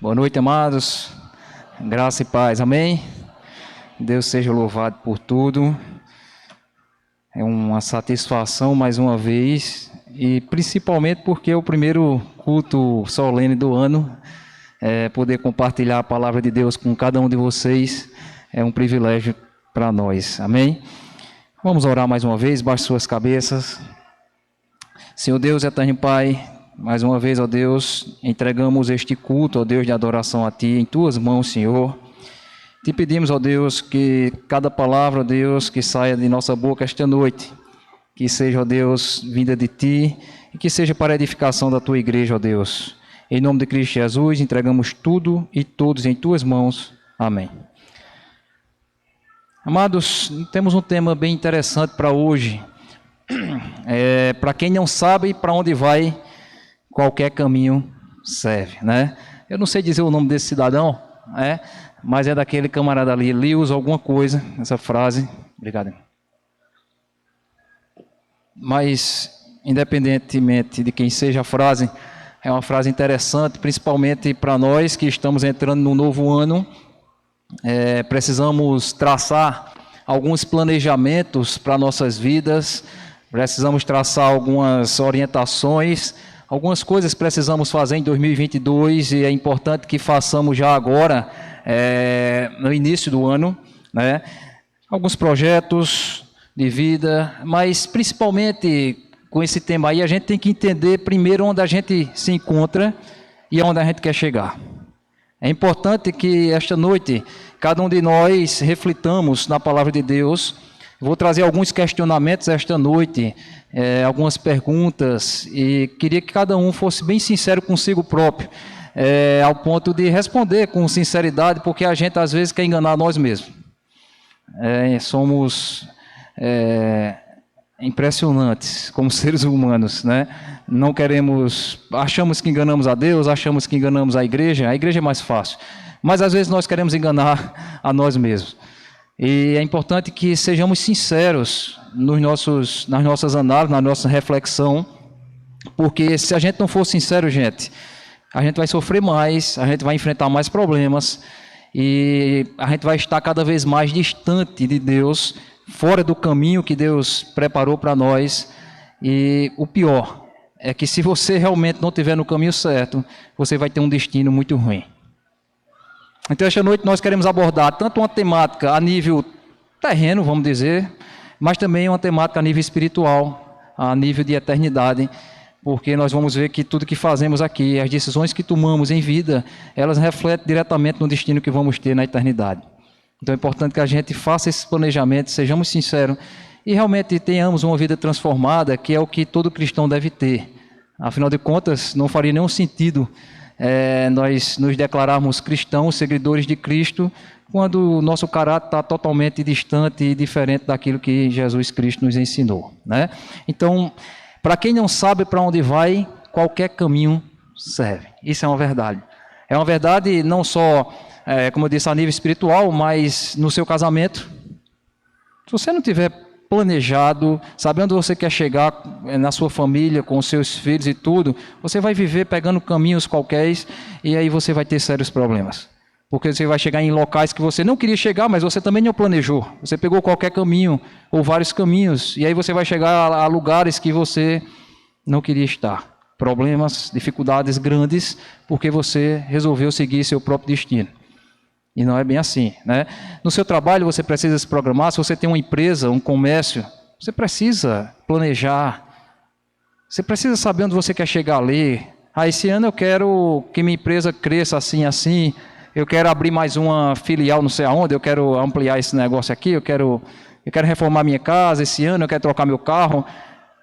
Boa noite, amados. Graça e paz, amém? Deus seja louvado por tudo. É uma satisfação mais uma vez, e principalmente porque é o primeiro culto solene do ano. Poder compartilhar a palavra de Deus com cada um de vocês é um privilégio para nós, amém? Vamos orar mais uma vez, baixe suas cabeças. Senhor Deus, eterno Pai, mais uma vez, ó Deus, entregamos este culto, ó Deus, de adoração a Ti, em Tuas mãos, Senhor. Te pedimos, ó Deus, que cada palavra, ó Deus, que saia de nossa boca esta noite, que seja, ó Deus, vinda de Ti, e que seja para a edificação da Tua igreja, ó Deus. Em nome de Cristo Jesus, entregamos tudo e todos em Tuas mãos. Amém. Amados, temos um tema bem interessante para hoje. Para quem não sabe para onde vai, qualquer caminho serve, né? Eu não sei dizer o nome desse cidadão, mas é daquele camarada ali. Ele usa alguma coisa, essa frase. Obrigado. Mas, independentemente de quem seja a frase, é uma frase interessante, principalmente para nós que estamos entrando no novo ano. Precisamos traçar alguns planejamentos para nossas vidas, precisamos traçar algumas orientações, algumas coisas precisamos fazer em 2022 e é importante que façamos já agora, no início do ano, né? Alguns projetos de vida, mas principalmente com esse tema aí a gente tem que entender primeiro onde a gente se encontra e aonde a gente quer chegar. É importante que esta noite cada um de nós reflitamos na palavra de Deus. Vou trazer alguns questionamentos esta noite, algumas perguntas, e queria que cada um fosse bem sincero consigo próprio, ao ponto de responder com sinceridade, porque a gente às vezes quer enganar nós mesmos. Somos impressionantes como seres humanos, né? Não queremos, achamos que enganamos a Deus, achamos que enganamos a igreja é mais fácil, mas às vezes nós queremos enganar a nós mesmos. E é importante que sejamos sinceros nas nossas análises, na nossa reflexão, porque se a gente não for sincero, gente, a gente vai sofrer mais, a gente vai enfrentar mais problemas e a gente vai estar cada vez mais distante de Deus, fora do caminho que Deus preparou para nós. E o pior é que se você realmente não estiver no caminho certo, você vai ter um destino muito ruim. Então, esta noite nós queremos abordar tanto uma temática a nível terreno, vamos dizer, mas também uma temática a nível espiritual, a nível de eternidade, porque nós vamos ver que tudo que fazemos aqui, as decisões que tomamos em vida, elas refletem diretamente no destino que vamos ter na eternidade. Então, é importante que a gente faça esse planejamento, sejamos sinceros e realmente tenhamos uma vida transformada, que é o que todo cristão deve ter. Afinal de contas, não faria nenhum sentido nós nos declararmos cristãos, seguidores de Cristo, quando o nosso caráter está totalmente distante e diferente daquilo que Jesus Cristo nos ensinou, né? Então, para quem não sabe para onde vai, qualquer caminho serve. Isso é uma verdade. É uma verdade não só, como eu disse, a nível espiritual, mas no seu casamento. Se você não tiver planejado, sabendo onde você quer chegar na sua família, com os seus filhos e tudo, você vai viver pegando caminhos qualquer e aí você vai ter sérios problemas. Porque você vai chegar em locais que você não queria chegar, mas você também não planejou. Você pegou qualquer caminho ou vários caminhos e aí você vai chegar a lugares que você não queria estar. Problemas, dificuldades grandes, porque você resolveu seguir seu próprio destino. E não é bem assim, né? No seu trabalho você precisa se programar. Se você tem uma empresa, um comércio, você precisa planejar. Você precisa saber onde você quer chegar ali. Esse ano eu quero que minha empresa cresça assim, assim. Eu quero abrir mais uma filial não sei aonde. Eu quero ampliar esse negócio aqui. Eu quero reformar minha casa esse ano. Eu quero trocar meu carro.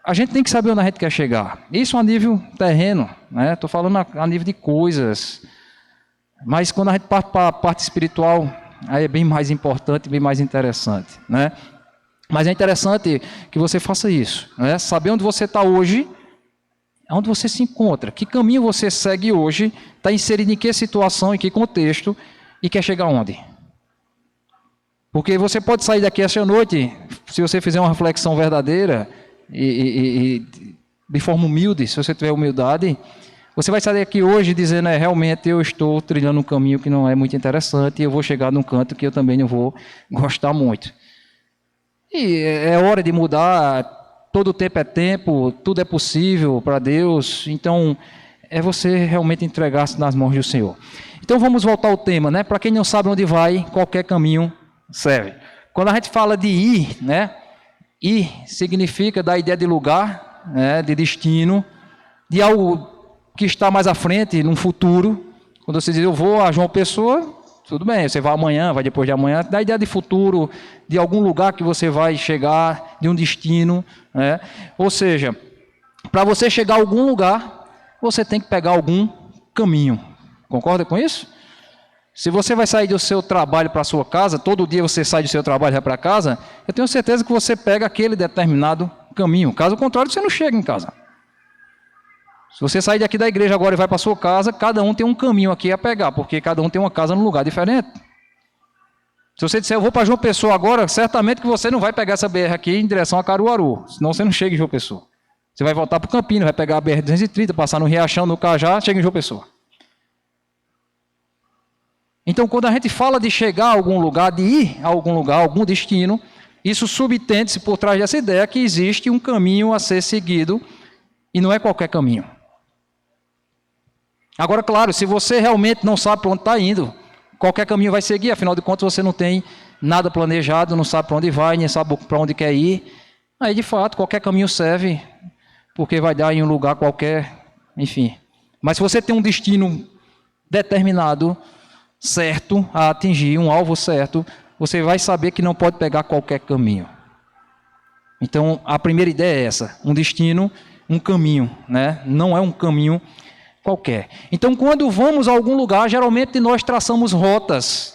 A gente tem que saber onde a gente quer chegar. Isso a nível terreno, né? Estou falando a nível de coisas. Mas quando a gente parte para a parte espiritual, aí é bem mais importante, bem mais interessante, né? Mas é interessante que você faça isso, né? Saber onde você está hoje, onde você se encontra, que caminho você segue hoje, está inserido em que situação, em que contexto e quer chegar onde. Porque você pode sair daqui esta noite, se você fizer uma reflexão verdadeira e de forma humilde, se você tiver humildade, Você vai sair daqui hoje dizendo, realmente eu estou trilhando um caminho que não é muito interessante e eu vou chegar num canto que eu também não vou gostar muito. E é hora de mudar, todo tempo é tempo, tudo é possível para Deus, então é você realmente entregar-se nas mãos do Senhor. Então vamos voltar ao tema, né? Para quem não sabe onde vai, qualquer caminho serve. Quando a gente fala de ir, né? Ir significa dar a ideia de lugar, né? De destino, de algo que está mais à frente, num futuro. Quando você diz, eu vou a João Pessoa, tudo bem, você vai amanhã, vai depois de amanhã, dá a ideia de futuro, de algum lugar que você vai chegar, de um destino, né? Ou seja, para você chegar a algum lugar, você tem que pegar algum caminho. Concorda com isso? Se você vai sair do seu trabalho para a sua casa, todo dia você sai do seu trabalho e vai para casa, eu tenho certeza que você pega aquele determinado caminho. Caso contrário, você não chega em casa. Se você sair daqui da igreja agora e vai para a sua casa, cada um tem um caminho aqui a pegar, porque cada um tem uma casa num lugar diferente. Se você disser, eu vou para João Pessoa agora, certamente que você não vai pegar essa BR aqui em direção a Caruaru, senão você não chega em João Pessoa. Você vai voltar para o Campino, vai pegar a BR-230, passar no Riachão, no Cajá, chega em João Pessoa. Então, quando a gente fala de chegar a algum lugar, de ir a algum lugar, a algum destino, isso subtende-se por trás dessa ideia que existe um caminho a ser seguido e não é qualquer caminho. Agora, claro, se você realmente não sabe para onde está indo, qualquer caminho vai seguir, afinal de contas você não tem nada planejado, não sabe para onde vai, nem sabe para onde quer ir. Aí, de fato, qualquer caminho serve, porque vai dar em um lugar qualquer, enfim. Mas se você tem um destino determinado, certo, a atingir, um alvo certo, você vai saber que não pode pegar qualquer caminho. Então, a primeira ideia é essa, um destino, um caminho, né? Não é um caminho qualquer. Então, quando vamos a algum lugar, geralmente nós traçamos rotas.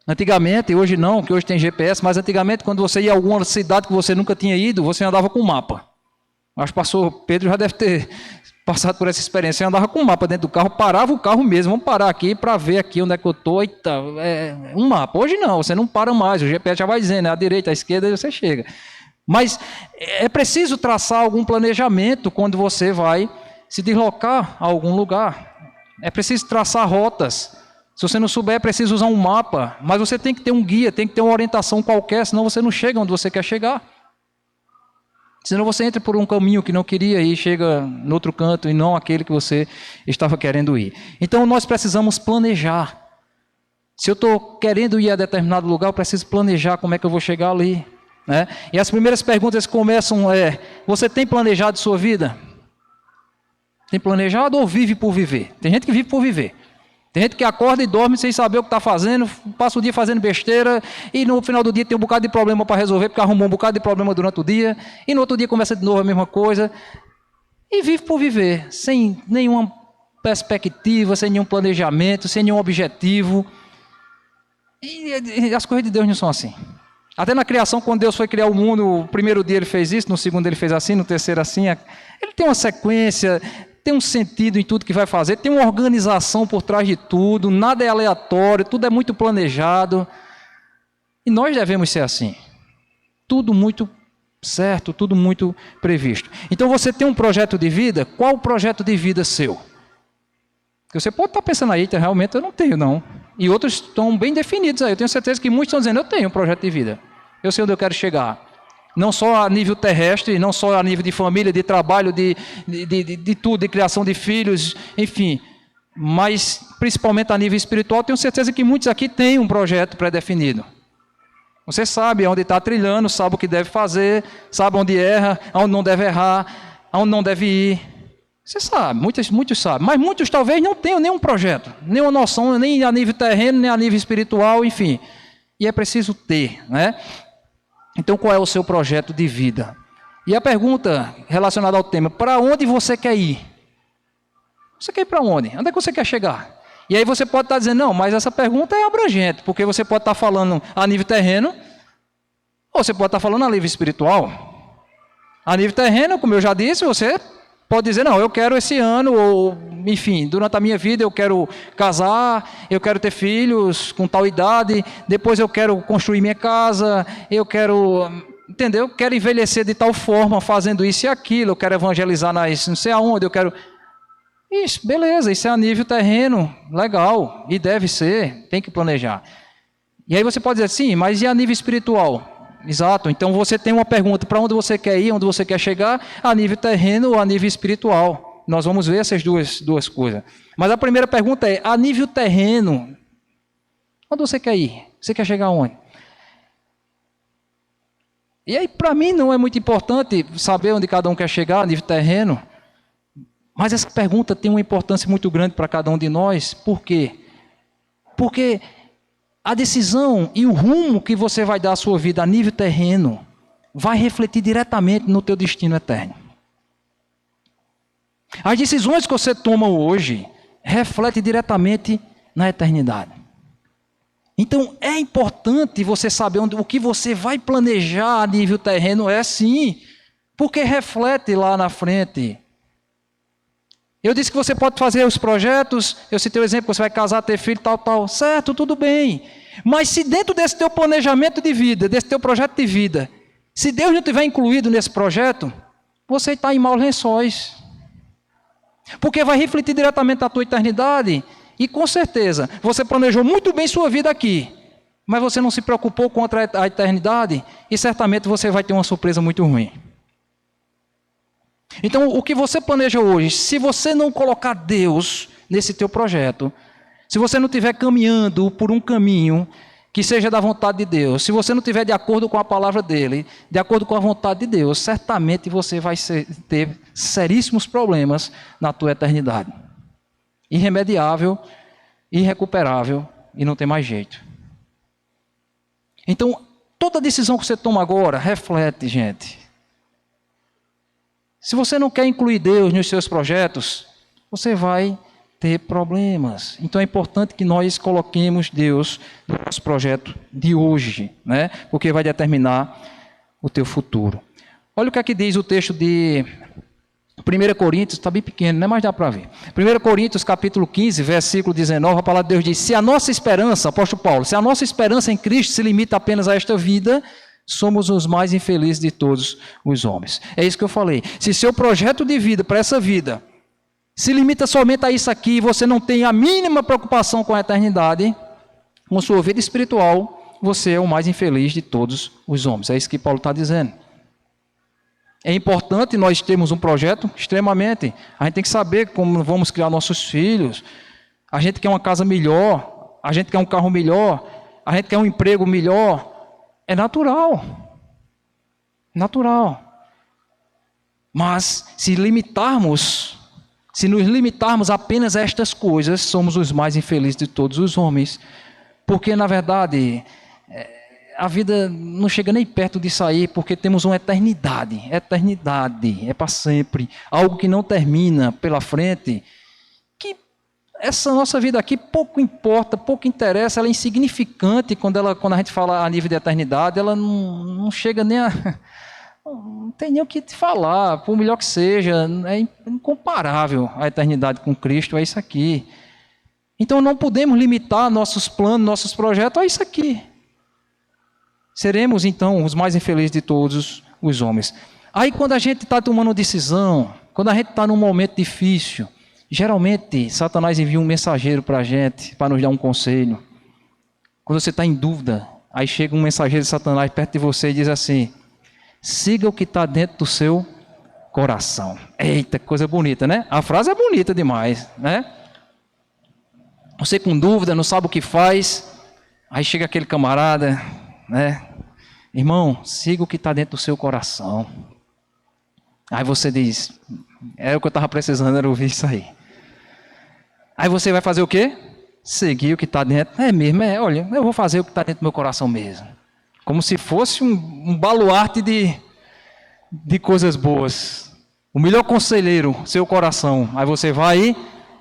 Antigamente, hoje não, que hoje tem GPS, mas antigamente, quando você ia a alguma cidade que você nunca tinha ido, você andava com mapa. Acho que o pastor Pedro já deve ter passado por essa experiência. Eu andava com um mapa dentro do carro, parava o carro mesmo, vamos parar aqui para ver aqui onde é que eu estou. Eita, um mapa. Hoje não, você não para mais, o GPS já vai dizendo, à direita, à esquerda, e você chega. Mas é preciso traçar algum planejamento quando você vai se deslocar a algum lugar. É preciso traçar rotas. Se você não souber, é preciso usar um mapa, mas você tem que ter um guia, tem que ter uma orientação qualquer, senão você não chega onde você quer chegar. Senão você entra por um caminho que não queria e chega no outro canto e não aquele que você estava querendo ir. Então nós precisamos planejar. Se eu estou querendo ir a determinado lugar, eu preciso planejar como é que eu vou chegar ali, né? E as primeiras perguntas começam você tem planejado sua vida? Tem planejado ou vive por viver? Tem gente que vive por viver. Tem gente que acorda e dorme sem saber o que está fazendo, passa o dia fazendo besteira e no final do dia tem um bocado de problema para resolver, porque arrumou um bocado de problema durante o dia, e no outro dia começa de novo a mesma coisa, e vive por viver, sem nenhuma perspectiva, sem nenhum planejamento, sem nenhum objetivo. E as coisas de Deus não são assim. Até na criação, quando Deus foi criar o mundo, o primeiro dia ele fez isso, no segundo ele fez assim, no terceiro assim, ele tem uma sequência, tem um sentido em tudo que vai fazer, tem uma organização por trás de tudo, nada é aleatório, tudo é muito planejado. E nós devemos ser assim. Tudo muito certo, tudo muito previsto. Então você tem um projeto de vida, qual o projeto de vida seu? Porque você pode estar pensando aí, realmente eu não tenho não. E outros estão bem definidos aí. Eu tenho certeza que muitos estão dizendo, eu tenho um projeto de vida. Eu sei onde eu quero chegar. Não só a nível terrestre, não só a nível de família, de trabalho, de tudo, de criação de filhos, enfim. Mas, principalmente a nível espiritual, tenho certeza que muitos aqui têm um projeto pré-definido. Você sabe onde está trilhando, sabe o que deve fazer, sabe onde erra, onde não deve errar, onde não deve ir. Você sabe, muitos sabem. Mas muitos talvez não tenham nenhum projeto, nenhuma noção, nem a nível terreno, nem a nível espiritual, enfim. E é preciso ter, né? Então, qual é o seu projeto de vida? E a pergunta relacionada ao tema, para onde você quer ir? Você quer ir para onde? Onde é que você quer chegar? E aí você pode estar dizendo, não, mas essa pergunta é abrangente, porque você pode estar falando a nível terreno, ou você pode estar falando a nível espiritual. A nível terreno, como eu já disse, você pode dizer, não, eu quero esse ano, ou enfim, durante a minha vida eu quero casar, eu quero ter filhos com tal idade, depois eu quero construir minha casa, eu quero, entendeu? Quero envelhecer de tal forma, fazendo isso e aquilo, eu quero evangelizar não sei aonde, eu quero... Isso, beleza, isso é a nível terreno, legal, e deve ser, tem que planejar. E aí você pode dizer, sim, mas e a nível espiritual? Exato, então você tem uma pergunta, para onde você quer ir, onde você quer chegar, a nível terreno ou a nível espiritual. Nós vamos ver essas duas coisas. Mas a primeira pergunta é, a nível terreno, onde você quer ir? Você quer chegar aonde? E aí, para mim, não é muito importante saber onde cada um quer chegar, a nível terreno, mas essa pergunta tem uma importância muito grande para cada um de nós. Por quê? Porque a decisão e o rumo que você vai dar à sua vida a nível terreno vai refletir diretamente no teu destino eterno. As decisões que você toma hoje refletem diretamente na eternidade. Então, é importante você saber o que você vai planejar a nível terreno, é sim, porque reflete lá na frente. Eu disse que você pode fazer os projetos, eu citei o exemplo, você vai casar, ter filho, tal, certo, tudo bem. Mas se dentro desse teu planejamento de vida, desse teu projeto de vida, se Deus não tiver incluído nesse projeto, você está em maus lençóis. Porque vai refletir diretamente na tua eternidade. E com certeza, você planejou muito bem sua vida aqui, mas você não se preocupou com a eternidade, e certamente você vai ter uma surpresa muito ruim. Então, o que você planeja hoje, se você não colocar Deus nesse teu projeto, se você não estiver caminhando por um caminho que seja da vontade de Deus, se você não estiver de acordo com a palavra dele, de acordo com a vontade de Deus, certamente você vai ter seríssimos problemas na tua eternidade. Irremediável, irrecuperável e não tem mais jeito. Então, toda decisão que você toma agora, reflete, gente. Se você não quer incluir Deus nos seus projetos, você vai ter problemas. Então é importante que nós coloquemos Deus no nosso projeto de hoje, né? Porque vai determinar o teu futuro. Olha o que é que diz o texto de 1 Coríntios, está bem pequeno, né? Mas dá para ver. 1 Coríntios, capítulo 15, versículo 19, a palavra de Deus diz, se a nossa esperança, apóstolo Paulo, se a nossa esperança em Cristo se limita apenas a esta vida, somos os mais infelizes de todos os homens. É isso que eu falei. Se seu projeto de vida para essa vida se limita somente a isso aqui, e você não tem a mínima preocupação com a eternidade, com sua vida espiritual, você é o mais infeliz de todos os homens. É isso que Paulo está dizendo. É importante nós termos um projeto, extremamente. A gente tem que saber como vamos criar nossos filhos. A gente quer uma casa melhor, a gente quer um carro melhor, a gente quer um emprego melhor. É natural. Natural. Mas se nos limitarmos apenas a estas coisas, somos os mais infelizes de todos os homens. Porque, na verdade, a vida não chega nem perto de sair, porque temos uma eternidade. Eternidade, é para sempre. Algo que não termina pela frente. Que essa nossa vida aqui pouco importa, pouco interessa, ela é insignificante quando a gente fala a nível de eternidade, ela não chega nem a... Não tem nem o que te falar, por melhor que seja, é incomparável a eternidade com Cristo, é isso aqui. Então não podemos limitar nossos planos, nossos projetos a isso aqui. Seremos então os mais infelizes de todos os homens. Aí quando a gente está tomando decisão, quando a gente está num momento difícil, geralmente Satanás envia um mensageiro para a gente, para nos dar um conselho. Quando você está em dúvida, aí chega um mensageiro de Satanás perto de você e diz assim, siga o que está dentro do seu coração. Eita, que coisa bonita, né? A frase é bonita demais, né? Você com dúvida, não sabe o que faz, aí chega aquele camarada, né? Irmão, siga o que está dentro do seu coração. Aí você diz, é o que eu estava precisando, era ouvir isso aí. Aí você vai fazer o quê? Seguir o que está dentro. É mesmo, olha, eu vou fazer o que está dentro do meu coração mesmo. Como se fosse um baluarte de coisas boas. O melhor conselheiro, seu coração. Aí você vai e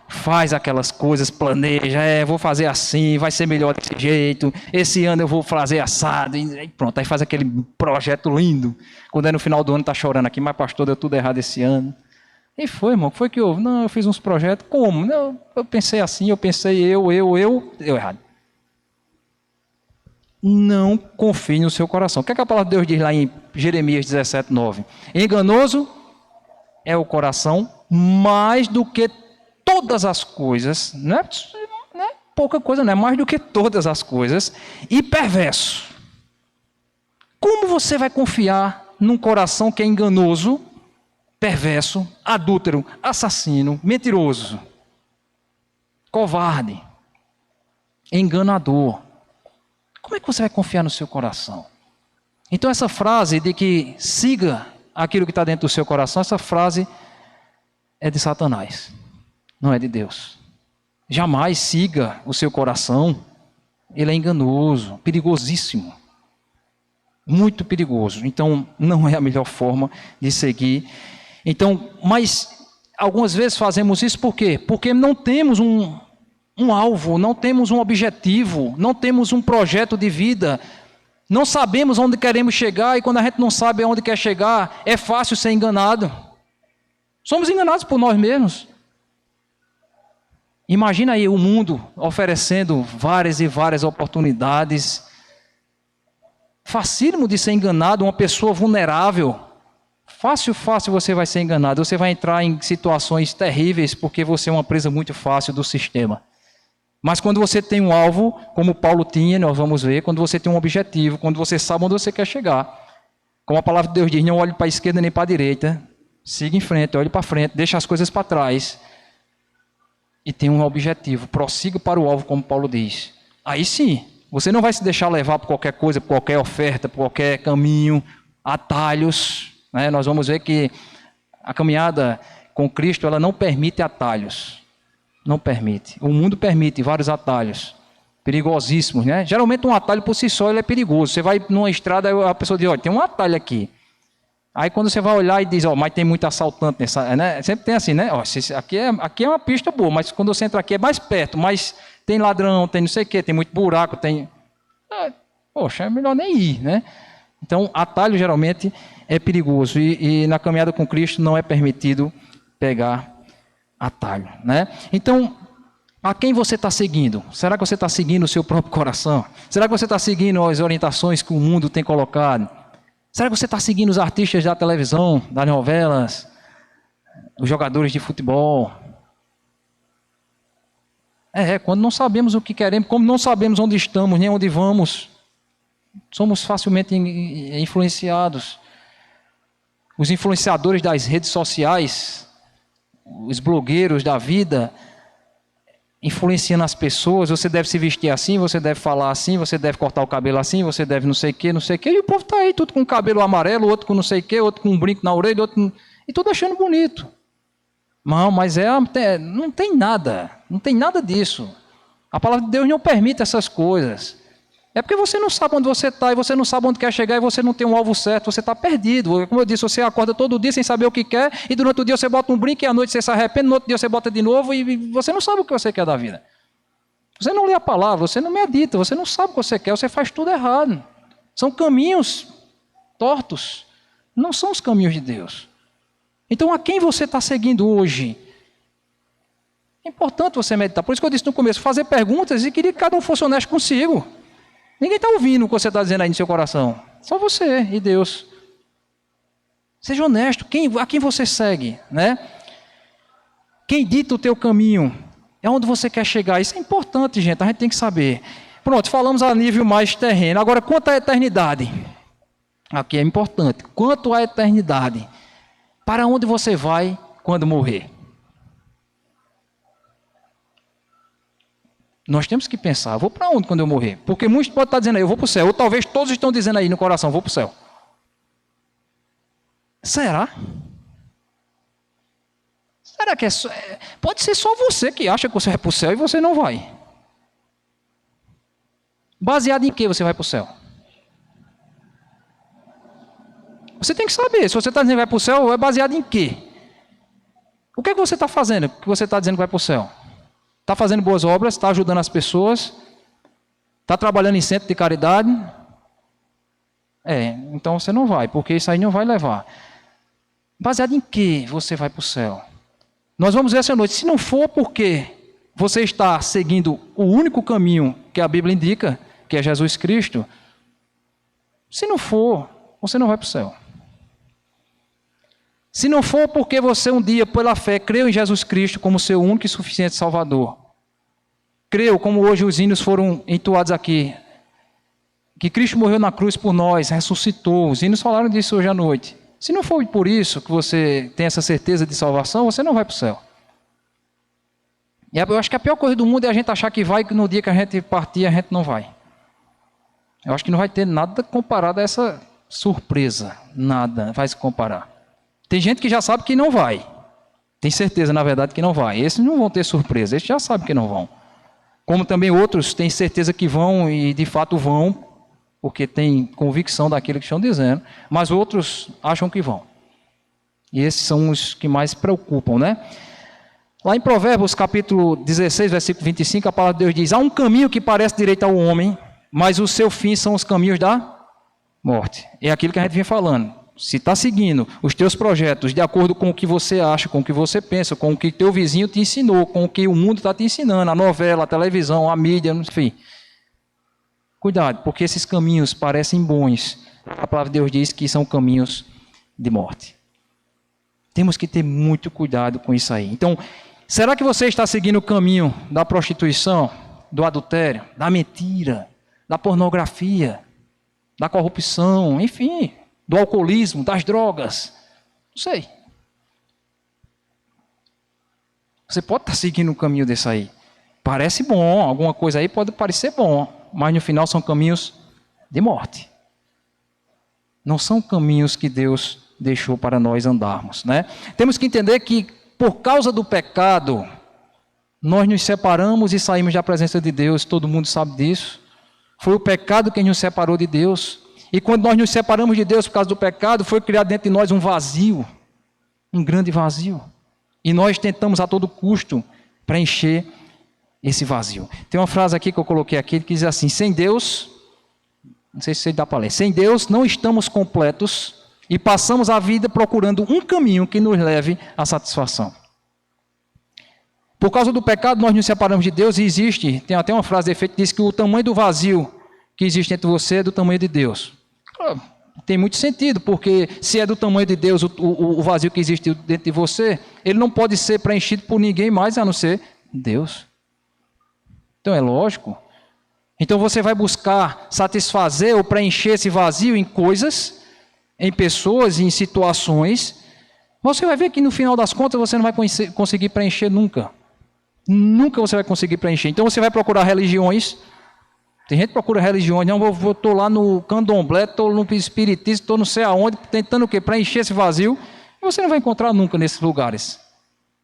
faz aquelas coisas, planeja, vou fazer assim, vai ser melhor desse jeito, esse ano eu vou fazer assado, e pronto, aí faz aquele projeto lindo. Quando é no final do ano, está chorando aqui, mas pastor, deu tudo errado esse ano. E foi, irmão, foi que houve? Não, eu fiz uns projetos, como? Não, eu pensei assim, eu pensei deu errado. Não confie no seu coração. O que é que a palavra de Deus diz lá em Jeremias 17:9? Enganoso é o coração mais do que todas as coisas, não é pouca coisa, não é mais do que todas as coisas, e perverso. Como você vai confiar num coração que é enganoso, perverso, adúltero, assassino, mentiroso, covarde, enganador? Como é que você vai confiar no seu coração? Então essa frase de que siga aquilo que está dentro do seu coração, essa frase é de Satanás, não é de Deus. Jamais siga o seu coração, ele é enganoso, perigosíssimo, muito perigoso. Então não é a melhor forma de seguir. Então, mas algumas vezes fazemos isso por quê? Porque não temos um alvo, não temos um objetivo, não temos um projeto de vida, não sabemos onde queremos chegar, e quando a gente não sabe onde quer chegar, é fácil ser enganado. Somos enganados por nós mesmos. Imagina aí o mundo oferecendo várias e várias oportunidades. Facílimo de ser enganado, uma pessoa vulnerável. Fácil você vai ser enganado. Você vai entrar em situações terríveis porque você é uma presa muito fácil do sistema. Mas quando você tem um alvo, como Paulo tinha, nós vamos ver, quando você tem um objetivo, quando você sabe onde você quer chegar, como a palavra de Deus diz, não olhe para a esquerda nem para a direita, siga em frente, olhe para frente, deixa as coisas para trás e tem um objetivo, prossiga para o alvo, como Paulo diz. Aí sim, você não vai se deixar levar por qualquer coisa, por qualquer oferta, por qualquer caminho, atalhos, né? Nós vamos ver que a caminhada com Cristo, ela não permite atalhos. Não permite. O mundo permite vários atalhos perigosíssimos, né? Geralmente um atalho por si só ele é perigoso. Você vai numa estrada, a pessoa diz, olha, tem um atalho aqui. Aí quando você vai olhar e diz, ó, mas tem muito assaltante nessa, né? Sempre tem assim, né? Ó, aqui é uma pista boa, mas quando você entra aqui é mais perto, mas tem ladrão, tem não sei o quê, tem muito buraco, tem... poxa, é melhor nem ir, né? Então, atalho geralmente é perigoso e na caminhada com Cristo não é permitido pegar atalho, né? Então, a quem você está seguindo? Será que você está seguindo o seu próprio coração? Será que você está seguindo as orientações que o mundo tem colocado? Será que você está seguindo os artistas da televisão, das novelas, os jogadores de futebol? Quando não sabemos o que queremos, como não sabemos onde estamos, nem onde vamos, somos facilmente influenciados. Os influenciadores das redes sociais, os blogueiros da vida, influenciando as pessoas, você deve se vestir assim, você deve falar assim, você deve cortar o cabelo assim, você deve não sei o que, e o povo está aí, tudo com cabelo amarelo, outro com não sei o que, outro com um brinco na orelha, e tudo achando bonito. Não, mas não tem nada disso. A palavra de Deus não permite essas coisas. É porque você não sabe onde você está, e você não sabe onde quer chegar, e você não tem um alvo certo, você está perdido. Como eu disse, você acorda todo dia sem saber o que quer, e durante o dia você bota um brinco, e à noite você se arrepende, no outro dia você bota de novo, e você não sabe o que você quer da vida. Você não lê a palavra, você não medita, você não sabe o que você quer, você faz tudo errado. São caminhos tortos, não são os caminhos de Deus. Então, a quem você está seguindo hoje? É importante você meditar. Por isso que eu disse no começo, fazer perguntas e queria que cada um fosse honesto consigo. Ninguém está ouvindo o que você está dizendo aí no seu coração. Só você e Deus. Seja honesto. A quem você segue, né? Quem dita o teu caminho? É onde você quer chegar. Isso é importante, gente. A gente tem que saber. Pronto, falamos a nível mais terreno. Agora, quanto à eternidade? Aqui é importante. Quanto à eternidade? Para onde você vai quando morrer? Nós temos que pensar, vou para onde quando eu morrer? Porque muitos podem estar dizendo aí, eu vou para o céu. Ou talvez todos estão dizendo aí no coração, vou para o céu. Será? Será que pode ser só você que acha que você vai para o céu e você não vai? Baseado em que você vai para o céu? Você tem que saber, se você está dizendo que vai para o céu, é baseado em quê? O que é que você está fazendo que você está dizendo que vai para o céu? Está fazendo boas obras, está ajudando as pessoas, está trabalhando em centro de caridade. Então você não vai, porque isso aí não vai levar. Baseado em que você vai para o céu? Nós vamos ver essa noite, se não for porque você está seguindo o único caminho que a Bíblia indica, que é Jesus Cristo, se não for, você não vai para o céu. Se não for porque você um dia, pela fé, creu em Jesus Cristo como seu único e suficiente Salvador, creu, como hoje os hinos foram entoados aqui, que Cristo morreu na cruz por nós, ressuscitou, os hinos falaram disso hoje à noite. Se não for por isso que você tem essa certeza de salvação, você não vai para o céu. E eu acho que a pior coisa do mundo é a gente achar que vai, que no dia que a gente partir, a gente não vai. Eu acho que não vai ter nada comparado a essa surpresa. Nada vai se comparar. Tem gente que já sabe que não vai. Tem certeza, na verdade, que não vai. Esses não vão ter surpresa, esses já sabem que não vão. Como também outros têm certeza que vão e de fato vão, porque têm convicção daquilo que estão dizendo, mas outros acham que vão. E esses são os que mais preocupam, né? Lá em Provérbios, capítulo 16, versículo 25, a palavra de Deus diz: há um caminho que parece direito ao homem, mas o seu fim são os caminhos da morte. É aquilo que a gente vinha falando. Se está seguindo os teus projetos de acordo com o que você acha, com o que você pensa, com o que teu vizinho te ensinou, com o que o mundo está te ensinando, a novela, a televisão, a mídia, enfim. Cuidado, porque esses caminhos parecem bons. A palavra de Deus diz que são caminhos de morte. Temos que ter muito cuidado com isso aí. Então, será que você está seguindo o caminho da prostituição, do adultério, da mentira, da pornografia, da corrupção, enfim, do alcoolismo, das drogas? Não sei. Você pode estar seguindo um caminho desse aí. Parece bom, alguma coisa aí pode parecer bom, mas no final são caminhos de morte. Não são caminhos que Deus deixou para nós andarmos, né? Temos que entender que por causa do pecado, nós nos separamos e saímos da presença de Deus, todo mundo sabe disso. Foi o pecado que nos separou de Deus. E quando nós nos separamos de Deus por causa do pecado, foi criado dentro de nós um vazio, um grande vazio. E nós tentamos a todo custo preencher esse vazio. Tem uma frase aqui que eu coloquei aqui que diz assim: sem Deus, não sei se dá para ler, sem Deus não estamos completos e passamos a vida procurando um caminho que nos leve à satisfação. Por causa do pecado, nós nos separamos de Deus e tem até uma frase de efeito que diz que o tamanho do vazio que existe entre você é do tamanho de Deus. Tem muito sentido, porque se é do tamanho de Deus o vazio que existe dentro de você, ele não pode ser preenchido por ninguém mais a não ser Deus. Então é lógico. Então você vai buscar satisfazer ou preencher esse vazio em coisas, em pessoas, em situações. Você vai ver que no final das contas você não vai conseguir preencher nunca. Nunca você vai conseguir preencher. Então você vai procurar religiões. Tem gente que procura religiões, não, eu estou lá no candomblé, estou no espiritismo, estou não sei aonde, tentando o quê? Preencher esse vazio. E você não vai encontrar nunca nesses lugares.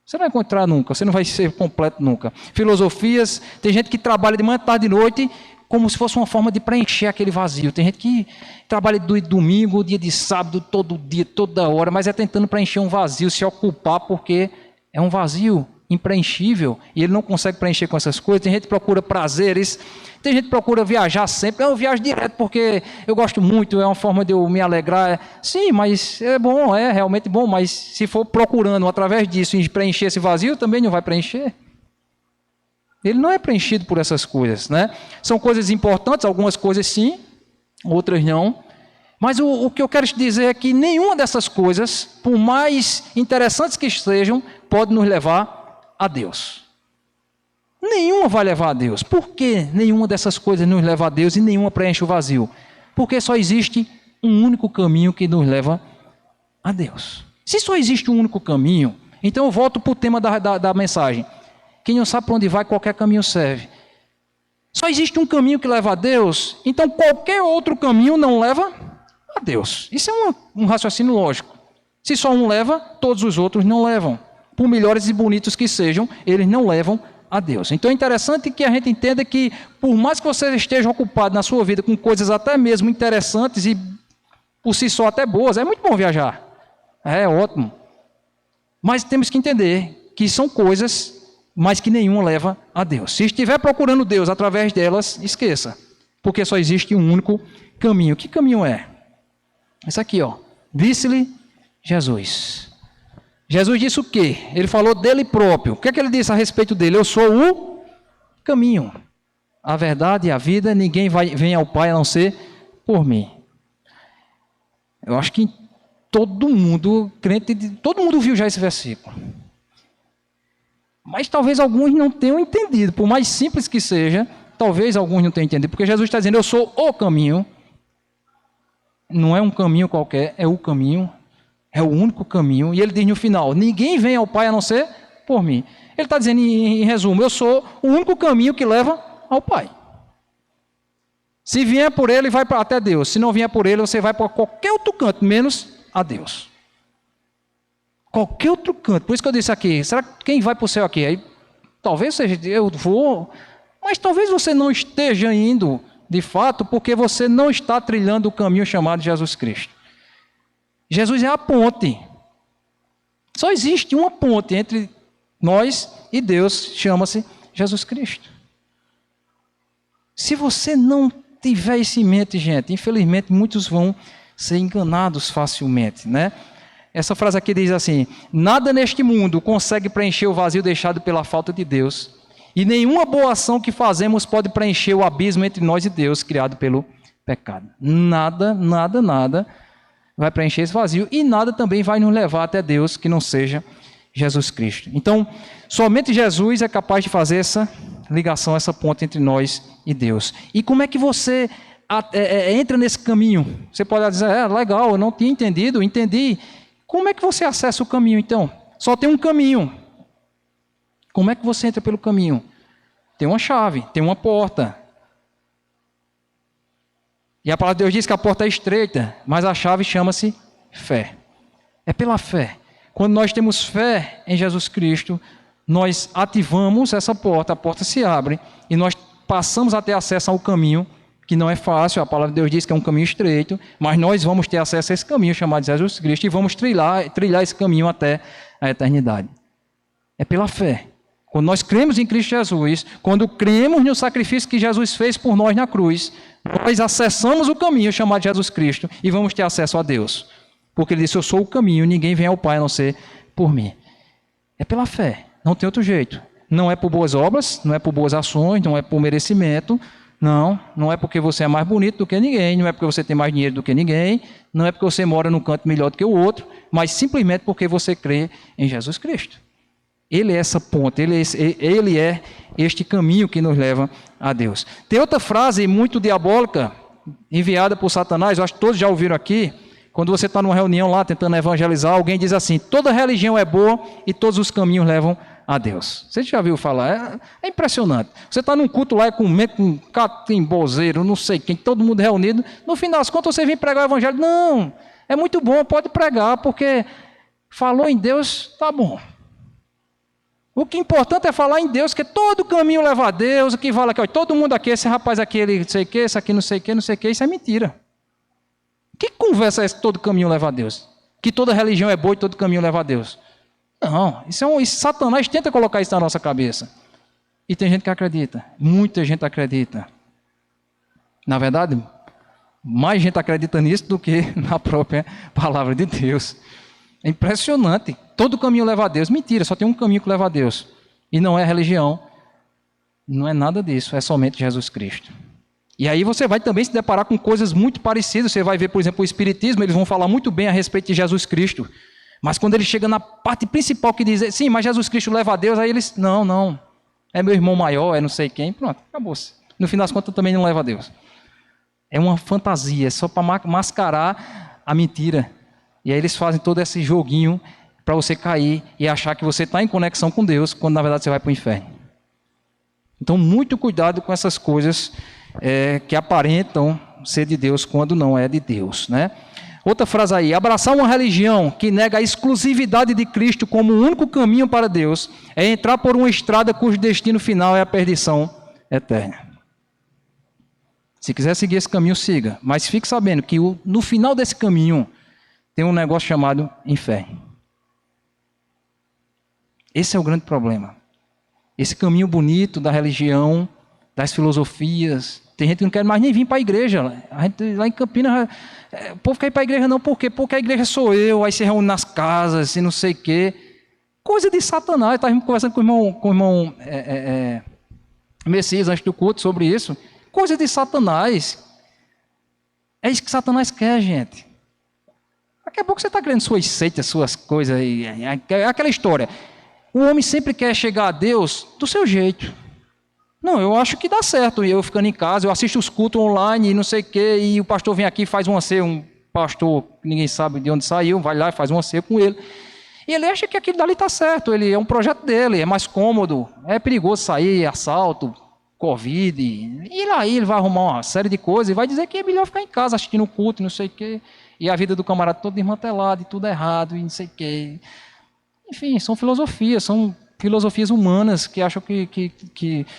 Você não vai encontrar nunca, você não vai ser completo nunca. Filosofias, tem gente que trabalha de manhã, tarde e noite, como se fosse uma forma de preencher aquele vazio. Tem gente que trabalha do domingo, dia de sábado, todo dia, toda hora, mas é tentando preencher um vazio, se ocupar, porque é um vazio impreenchível, e ele não consegue preencher com essas coisas. Tem gente que procura prazeres, tem gente que procura viajar sempre. Eu viajo direto porque eu gosto muito, é uma forma de eu me alegrar. Sim, mas é bom, é realmente bom, mas se for procurando através disso e preencher esse vazio, também não vai preencher. Ele não é preenchido por essas coisas, né? São coisas importantes, algumas coisas sim, outras não. Mas o que eu quero te dizer é que nenhuma dessas coisas, por mais interessantes que sejam, pode nos levar a Deus. Nenhuma vai levar a Deus. Por que nenhuma dessas coisas nos leva a Deus e nenhuma preenche o vazio? Porque só existe um único caminho que nos leva a Deus. Se só existe um único caminho, então eu volto para o tema da mensagem. Quem não sabe para onde vai, qualquer caminho serve. Só existe um caminho que leva a Deus, então qualquer outro caminho não leva a Deus. Isso é um raciocínio lógico. Se só um leva, todos os outros não levam. Por melhores e bonitos que sejam, eles não levam a Deus. Então é interessante que a gente entenda que, por mais que você esteja ocupado na sua vida com coisas até mesmo interessantes e por si só até boas, é muito bom viajar. É ótimo. Mas temos que entender que são coisas, mas que nenhuma leva a Deus. Se estiver procurando Deus através delas, esqueça. Porque só existe um único caminho. Que caminho é? Esse aqui, ó. Disse-lhe Jesus. Jesus disse o quê? Ele falou dele próprio. O que é que ele disse a respeito dele? Eu sou o caminho, a verdade e a vida. Ninguém vem ao Pai a não ser por mim. Eu acho que todo mundo, crente, todo mundo viu já esse versículo. Mas talvez alguns não tenham entendido, por mais simples que seja, talvez alguns não tenham entendido, porque Jesus está dizendo, eu sou o caminho. Não é um caminho qualquer, é o caminho, é o único caminho. E ele diz no final, ninguém vem ao Pai a não ser por mim. Ele está dizendo em resumo, eu sou o único caminho que leva ao Pai. Se vier por ele, vai até Deus. Se não vier por ele, você vai para qualquer outro canto, menos a Deus. Qualquer outro canto. Por isso que eu disse aqui, será que quem vai para o céu aqui? Aí, talvez seja, eu vou, mas talvez você não esteja indo, de fato, porque você não está trilhando o caminho chamado Jesus Cristo. Jesus é a ponte. Só existe uma ponte entre nós e Deus, chama-se Jesus Cristo. Se você não tiver isso em mente, gente, infelizmente muitos vão ser enganados facilmente, né? Essa frase aqui diz assim, nada neste mundo consegue preencher o vazio deixado pela falta de Deus, e nenhuma boa ação que fazemos pode preencher o abismo entre nós e Deus, criado pelo pecado. Nada vai preencher esse vazio, e nada também vai nos levar até Deus que não seja Jesus Cristo. Então, somente Jesus é capaz de fazer essa ligação, essa ponte entre nós e Deus. E como é que você entra nesse caminho? Você pode dizer, legal, eu não tinha entendido, entendi. Como é que você acessa o caminho, então? Só tem um caminho. Como é que você entra pelo caminho? Tem uma chave, tem uma porta. E a palavra de Deus diz que a porta é estreita, mas a chave chama-se fé. É pela fé. Quando nós temos fé em Jesus Cristo, nós ativamos essa porta, a porta se abre e nós passamos a ter acesso ao caminho, que não é fácil, a palavra de Deus diz que é um caminho estreito, mas nós vamos ter acesso a esse caminho chamado Jesus Cristo e vamos trilhar esse caminho até a eternidade. É pela fé. Quando nós cremos em Cristo Jesus, quando cremos no sacrifício que Jesus fez por nós na cruz, nós acessamos o caminho chamado Jesus Cristo e vamos ter acesso a Deus. Porque ele disse, eu sou o caminho, ninguém vem ao Pai a não ser por mim. É pela fé, não tem outro jeito. Não é por boas obras, não é por boas ações, não é por merecimento, não é porque você é mais bonito do que ninguém, não é porque você tem mais dinheiro do que ninguém, não é porque você mora num canto melhor do que o outro, mas simplesmente porque você crê em Jesus Cristo. Ele é essa ponte, ele é este caminho que nos leva a Deus. Tem outra frase muito diabólica, enviada por Satanás, eu acho que todos já ouviram aqui, quando você está numa reunião lá tentando evangelizar, alguém diz assim, toda religião é boa e todos os caminhos levam a Deus. Você já viu falar? É impressionante. Você está num culto lá com catimbozeiro, não sei quem, todo mundo reunido, no fim das contas você vem pregar o evangelho. Não, é muito bom, pode pregar, porque falou em Deus, tá bom. O que é importante é falar em Deus, que todo caminho leva a Deus, o que fala aqui, ó, todo mundo aqui, esse rapaz aqui, ele não sei o que, esse aqui não sei o que, não sei o que, isso é mentira. Que conversa é essa, todo caminho leva a Deus? Que toda religião é boa e todo caminho leva a Deus? Não, isso Satanás tenta colocar isso na nossa cabeça. E tem gente que acredita, muita gente acredita. Na verdade, mais gente acredita nisso do que na própria palavra de Deus. É impressionante. Todo caminho leva a Deus. Mentira, só tem um caminho que leva a Deus. E não é religião. Não é nada disso, é somente Jesus Cristo. E aí você vai também se deparar com coisas muito parecidas. Você vai ver, por exemplo, o Espiritismo, eles vão falar muito bem a respeito de Jesus Cristo. Mas quando ele chega na parte principal que diz, sim, mas Jesus Cristo leva a Deus, aí eles, não, é meu irmão maior, é não sei quem, pronto, acabou-se. No fim das contas também não leva a Deus. É uma fantasia, é só para mascarar a mentira. E aí eles fazem todo esse joguinho para você cair e achar que você está em conexão com Deus, quando na verdade você vai para o inferno. Então, muito cuidado com essas coisas que aparentam ser de Deus quando não é de Deus, né? Outra frase aí, abraçar uma religião que nega a exclusividade de Cristo como o único caminho para Deus é entrar por uma estrada cujo destino final é a perdição eterna. Se quiser seguir esse caminho, siga, mas fique sabendo que no final desse caminho tem um negócio chamado inferno. Esse é o grande problema. Esse caminho bonito da religião, das filosofias. Tem gente que não quer mais nem vir para a igreja. A gente, lá em Campinas, o povo quer ir para a igreja não. Por quê? Porque a igreja sou eu, aí se reúne nas casas e não sei o quê. Coisa de Satanás. Eu estava conversando com o irmão Messias antes do culto sobre isso. Coisa de Satanás. É isso que Satanás quer, gente. Daqui a pouco você está querendo suas seitas, suas coisas, é aquela história. O homem sempre quer chegar a Deus do seu jeito. Não, eu acho que dá certo, eu ficando em casa, eu assisto os cultos online e não sei o quê, e o pastor vem aqui e faz uma ceia, um pastor, ninguém sabe de onde saiu, vai lá e faz uma ceia com ele. E ele acha que aquilo dali está certo, ele é um projeto dele, é mais cômodo, é perigoso sair, assalto, Covid, e lá ele vai arrumar uma série de coisas e vai dizer que é melhor ficar em casa assistindo o culto, não sei o quê, e a vida do camarada toda desmantelada, e tudo errado, e não sei o quê. Enfim, são filosofias humanas que acham que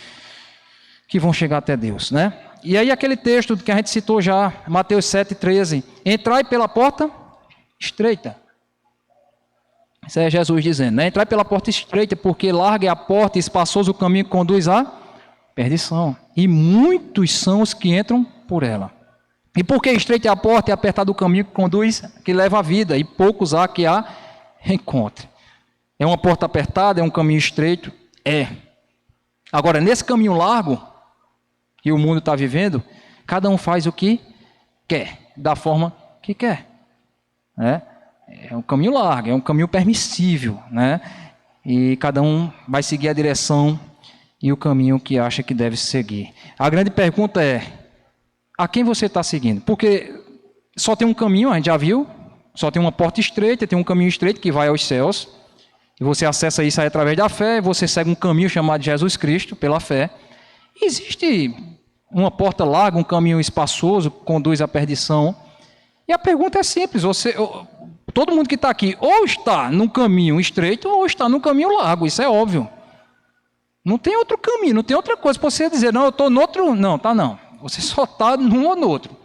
vão chegar até Deus, né? E aí aquele texto que a gente citou já, Mateus 7,13, entrai pela porta estreita. Isso é Jesus dizendo, né? Entrai pela porta estreita, porque larga é a porta e espaçoso o caminho que conduz à perdição. E muitos são os que entram por ela. E porque estreita é a porta e apertado o caminho que conduz, que leva à vida, e poucos há que a encontre. É uma porta apertada, é um caminho estreito? É. Agora, nesse caminho largo que o mundo está vivendo, cada um faz o que quer, da forma que quer. Né? É um caminho largo, é um caminho permissível, né? E cada um vai seguir a direção e o caminho que acha que deve seguir. A grande pergunta é, a quem você está seguindo? Porque só tem um caminho, a gente já viu, só tem uma porta estreita, tem um caminho estreito que vai aos céus, e você acessa isso aí através da fé, você segue um caminho chamado Jesus Cristo, pela fé. Existe uma porta larga, um caminho espaçoso que conduz à perdição. E a pergunta é simples, todo mundo que está aqui ou está num caminho estreito ou está num caminho largo, isso é óbvio. Não tem outro caminho, não tem outra coisa para você dizer, não, eu estou no outro, não, tá não. Você só está num ou no outro.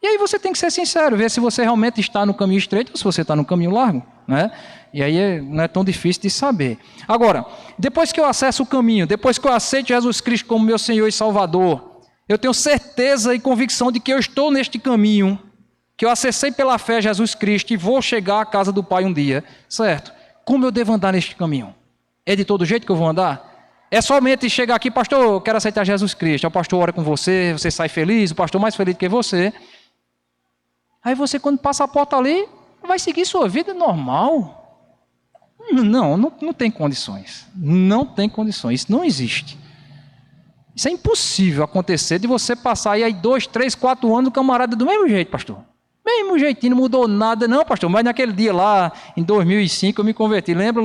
E aí você tem que ser sincero, ver se você realmente está no caminho estreito ou se você está no caminho largo, né? E aí não é tão difícil de saber. Agora, depois que eu acesso o caminho, depois que eu aceito Jesus Cristo como meu Senhor e Salvador, eu tenho certeza e convicção de que eu estou neste caminho, que eu acessei pela fé Jesus Cristo e vou chegar à casa do Pai um dia, certo? Como eu devo andar neste caminho? É de todo jeito que eu vou andar? É somente chegar aqui, pastor, eu quero aceitar Jesus Cristo. O pastor ora com você, você sai feliz, o pastor mais feliz do que você. Aí você, quando passa a porta ali, vai seguir sua vida normal. Não tem condições. Não tem condições. Isso não existe. Isso é impossível acontecer de você passar aí 2, 3, 4 anos do camarada do mesmo jeito, pastor. Mesmo jeitinho, não mudou nada. Não, pastor, mas naquele dia lá, em 2005, eu me converti. Lembro.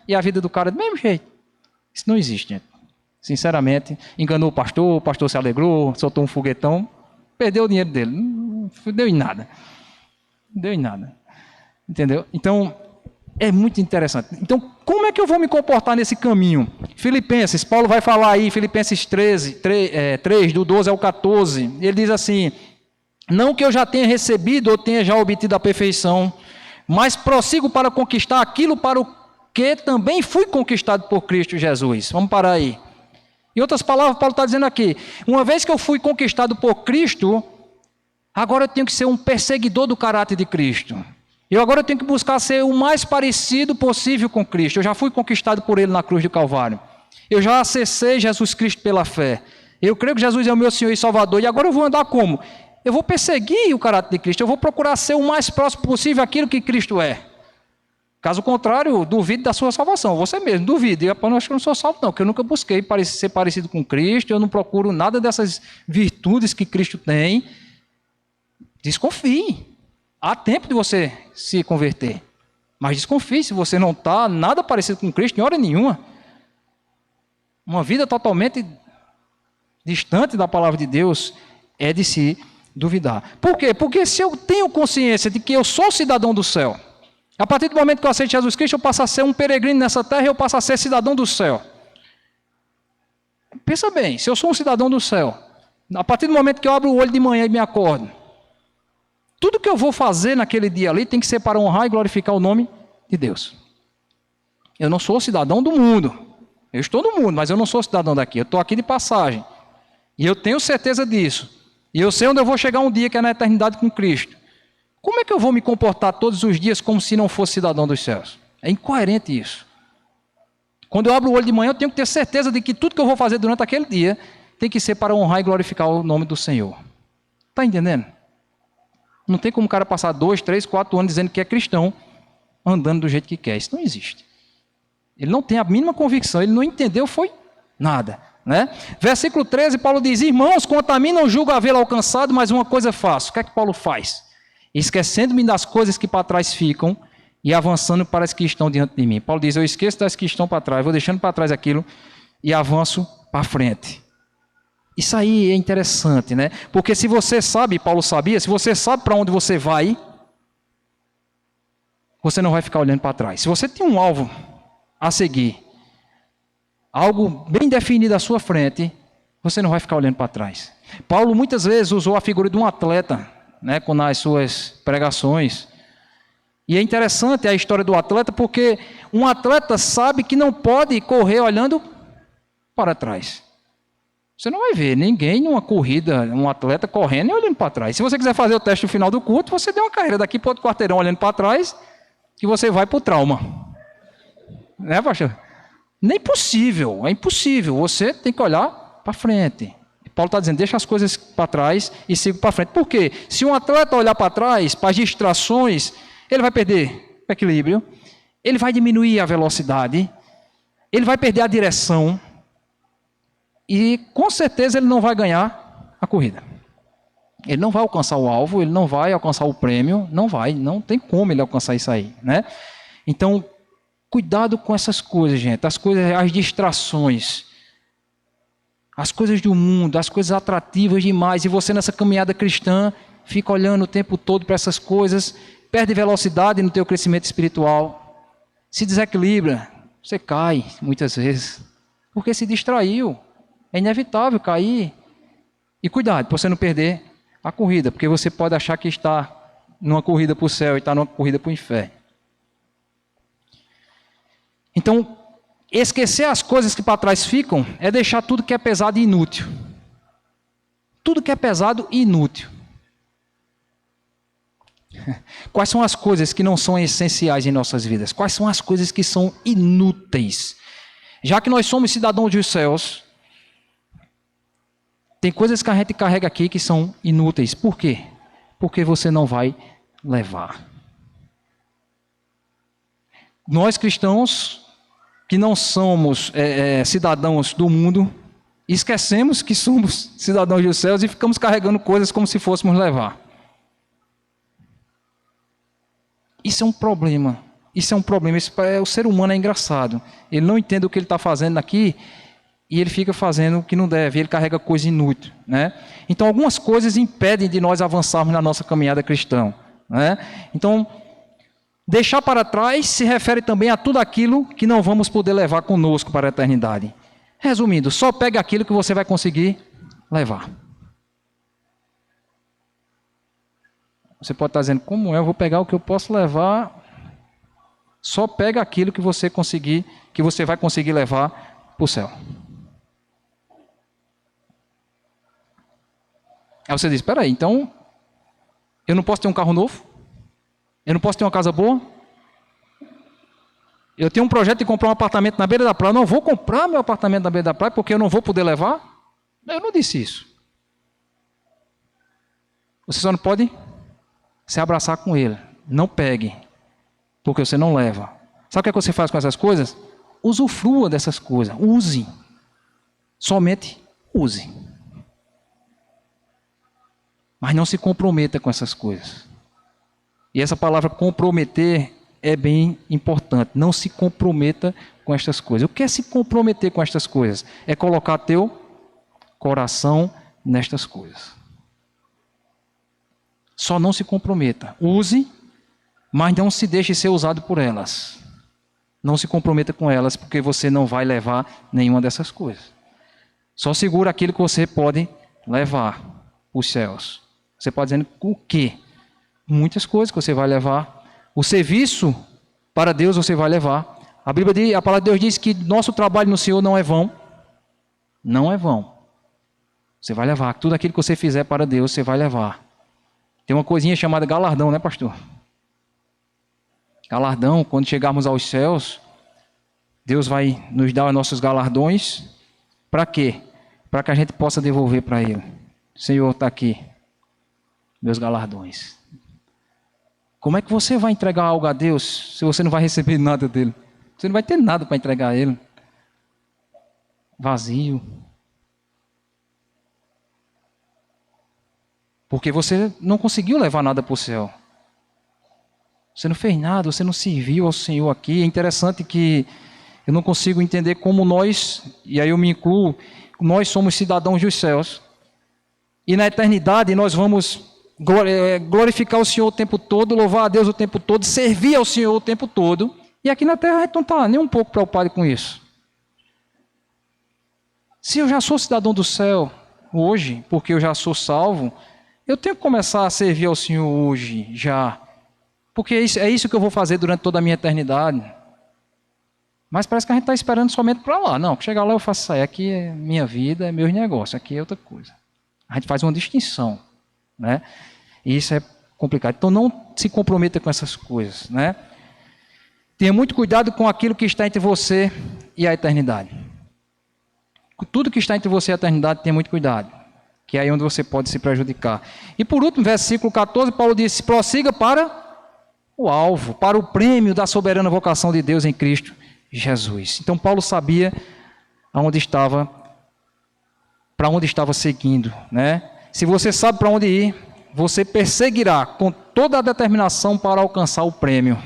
E a vida do cara do mesmo jeito. Isso não existe, gente. Sinceramente, enganou o pastor se alegrou, soltou um foguetão, perdeu o dinheiro dele. Não deu em nada. Não deu em nada. Entendeu? Então, é muito interessante. Então, como é que eu vou me comportar nesse caminho? Filipenses, Paulo vai falar aí, Filipenses 3, do 12 ao 14. Ele diz assim, não que eu já tenha recebido ou tenha já obtido a perfeição, mas prossigo para conquistar aquilo para o que também fui conquistado por Cristo Jesus. Vamos parar aí. Em outras palavras, Paulo está dizendo aqui, uma vez que eu fui conquistado por Cristo, agora eu tenho que ser um perseguidor do caráter de Cristo. Agora eu tenho que buscar ser o mais parecido possível com Cristo. Eu já fui conquistado por Ele na cruz do Calvário. Eu já acessei Jesus Cristo pela fé. Eu creio que Jesus é o meu Senhor e Salvador. E agora eu vou andar como? Eu vou perseguir o caráter de Cristo. Eu vou procurar ser o mais próximo possível àquilo que Cristo é. Caso contrário, duvide da sua salvação. Você mesmo, duvide. Eu acho que eu não sou salvo não, porque eu nunca busquei ser parecido com Cristo. Eu não procuro nada dessas virtudes que Cristo tem. Desconfie. Há tempo de você se converter. Mas desconfie se você não está nada parecido com Cristo em hora nenhuma. Uma vida totalmente distante da palavra de Deus é de se duvidar. Por quê? Porque se eu tenho consciência de que eu sou cidadão do céu, a partir do momento que eu aceito Jesus Cristo, eu passo a ser um peregrino nessa terra e eu passo a ser cidadão do céu. Pensa bem, se eu sou um cidadão do céu, a partir do momento que eu abro o olho de manhã e me acordo, tudo que eu vou fazer naquele dia ali tem que ser para honrar e glorificar o nome de Deus. Eu não sou cidadão do mundo. Eu estou no mundo, mas eu não sou cidadão daqui. Eu estou aqui de passagem. E eu tenho certeza disso. E eu sei onde eu vou chegar um dia, que é na eternidade com Cristo. Como é que eu vou me comportar todos os dias como se não fosse cidadão dos céus? É incoerente isso. Quando eu abro o olho de manhã, eu tenho que ter certeza de que tudo que eu vou fazer durante aquele dia tem que ser para honrar e glorificar o nome do Senhor. Está entendendo? Não tem como o cara passar 2, 3, 4 anos dizendo que é cristão, andando do jeito que quer. Isso não existe. Ele não tem a mínima convicção, ele não entendeu, foi nada. Né? Versículo 13, Paulo diz: irmãos, quanto a mim não julgo havê-lo alcançado, mas uma coisa faço. O que é que Paulo faz? Esquecendo-me das coisas que para trás ficam e avançando para as que estão diante de mim. Paulo diz: eu esqueço das que estão para trás, vou deixando para trás aquilo e avanço para frente. Isso aí é interessante, né? Porque se você sabe, Paulo sabia, se você sabe para onde você vai, você não vai ficar olhando para trás. Se você tem um alvo a seguir, algo bem definido à sua frente, você não vai ficar olhando para trás. Paulo muitas vezes usou a figura de um atleta, né, nas suas pregações. E é interessante a história do atleta, porque um atleta sabe que não pode correr olhando para trás. Você não vai ver ninguém numa corrida, um atleta correndo e olhando para trás. Se você quiser fazer o teste no final do culto, você deu uma carreira daqui para outro quarteirão olhando para trás, que você vai para o trauma. Né, pastor? Nem possível, é impossível. Você tem que olhar para frente. Paulo está dizendo, deixa as coisas para trás e siga para frente. Por quê? Se um atleta olhar para trás, para as distrações, ele vai perder o equilíbrio, ele vai diminuir a velocidade, ele vai perder a direção e, com certeza, ele não vai ganhar a corrida. Ele não vai alcançar o alvo, ele não vai alcançar o prêmio, não tem como ele alcançar isso aí, né? Então, cuidado com essas coisas, gente, as distrações, as coisas do mundo, as coisas atrativas demais, e você nessa caminhada cristã fica olhando o tempo todo para essas coisas, perde velocidade no teu crescimento espiritual, se desequilibra, você cai muitas vezes, porque se distraiu, é inevitável cair. E cuidado para você não perder a corrida, porque você pode achar que está numa corrida para o céu e está numa corrida para o inferno. Então, esquecer as coisas que para trás ficam é deixar tudo que é pesado e inútil. Tudo que é pesado e inútil. Quais são as coisas que não são essenciais em nossas vidas? Quais são as coisas que são inúteis? Já que nós somos cidadãos dos céus, tem coisas que a gente carrega aqui que são inúteis. Por quê? Porque você não vai levar. Nós cristãos que não somos cidadãos do mundo, esquecemos que somos cidadãos dos céus e ficamos carregando coisas como se fôssemos levar. Isso é um problema. O ser humano é engraçado. Ele não entende o que ele está fazendo aqui e ele fica fazendo o que não deve. Ele carrega coisa inútil, né? Então, algumas coisas impedem de nós avançarmos na nossa caminhada cristã, né? Então, deixar para trás se refere também a tudo aquilo que não vamos poder levar conosco para a eternidade. Resumindo, só pegue aquilo que você vai conseguir levar. Você pode estar dizendo, como é? Eu vou pegar o que eu posso levar. Só pega aquilo que você vai conseguir levar para o céu. Aí você diz, espera aí, então eu não posso ter um carro novo? Eu não posso ter uma casa boa? Eu tenho um projeto de comprar um apartamento na beira da praia. Eu não vou comprar meu apartamento na beira da praia porque eu não vou poder levar? Eu não disse isso. Você só não pode se abraçar com ele. Não pegue, porque você não leva. Sabe o que você faz com essas coisas? Usufrua dessas coisas. Use. Somente use. Mas não se comprometa com essas coisas. E essa palavra comprometer é bem importante. Não se comprometa com estas coisas. O que é se comprometer com estas coisas? É colocar teu coração nestas coisas. Só não se comprometa. Use, mas não se deixe ser usado por elas. Não se comprometa com elas, porque você não vai levar nenhuma dessas coisas. Só segura aquilo que você pode levar os céus. Você pode dizer o quê? Muitas coisas que você vai levar. O serviço para Deus você vai levar. A palavra de Deus diz que nosso trabalho no Senhor não é vão. Não é vão. Você vai levar. Tudo aquilo que você fizer para Deus, você vai levar. Tem uma coisinha chamada galardão, né, pastor? Galardão, quando chegarmos aos céus, Deus vai nos dar os nossos galardões. Para quê? Para que a gente possa devolver para Ele. Senhor, está aqui. Meus galardões. Como é que você vai entregar algo a Deus se você não vai receber nada dele? Você não vai ter nada para entregar a ele. Vazio. Porque você não conseguiu levar nada para o céu. Você não fez nada, você não serviu ao Senhor aqui. É interessante que eu não consigo entender como nós, e aí eu me incluo, nós somos cidadãos dos céus. E na eternidade nós vamos glorificar o Senhor o tempo todo, louvar a Deus o tempo todo, servir ao Senhor o tempo todo. E aqui na terra a gente não está nem um pouco preocupado com isso. Se eu já sou cidadão do céu hoje, porque eu já sou salvo, eu tenho que começar a servir ao Senhor hoje, já. Porque é isso que eu vou fazer durante toda a minha eternidade. Mas parece que a gente está esperando somente para lá. Não, chegar lá eu faço isso aí. Aqui é minha vida, é meus negócios. Aqui é outra coisa. A gente faz uma distinção, né? E isso é complicado. Então não se comprometa com essas coisas, né? Tenha muito cuidado com aquilo que está entre você e a eternidade. Tudo que está entre você e a eternidade, tenha muito cuidado. Que é aí onde você pode se prejudicar. E por último, versículo 14, Paulo disse: prossiga para o alvo, para o prêmio da soberana vocação de Deus em Cristo Jesus. Então Paulo sabia aonde estava, para onde estava seguindo, né? Se você sabe para onde ir, você perseguirá com toda a determinação para alcançar o prêmio.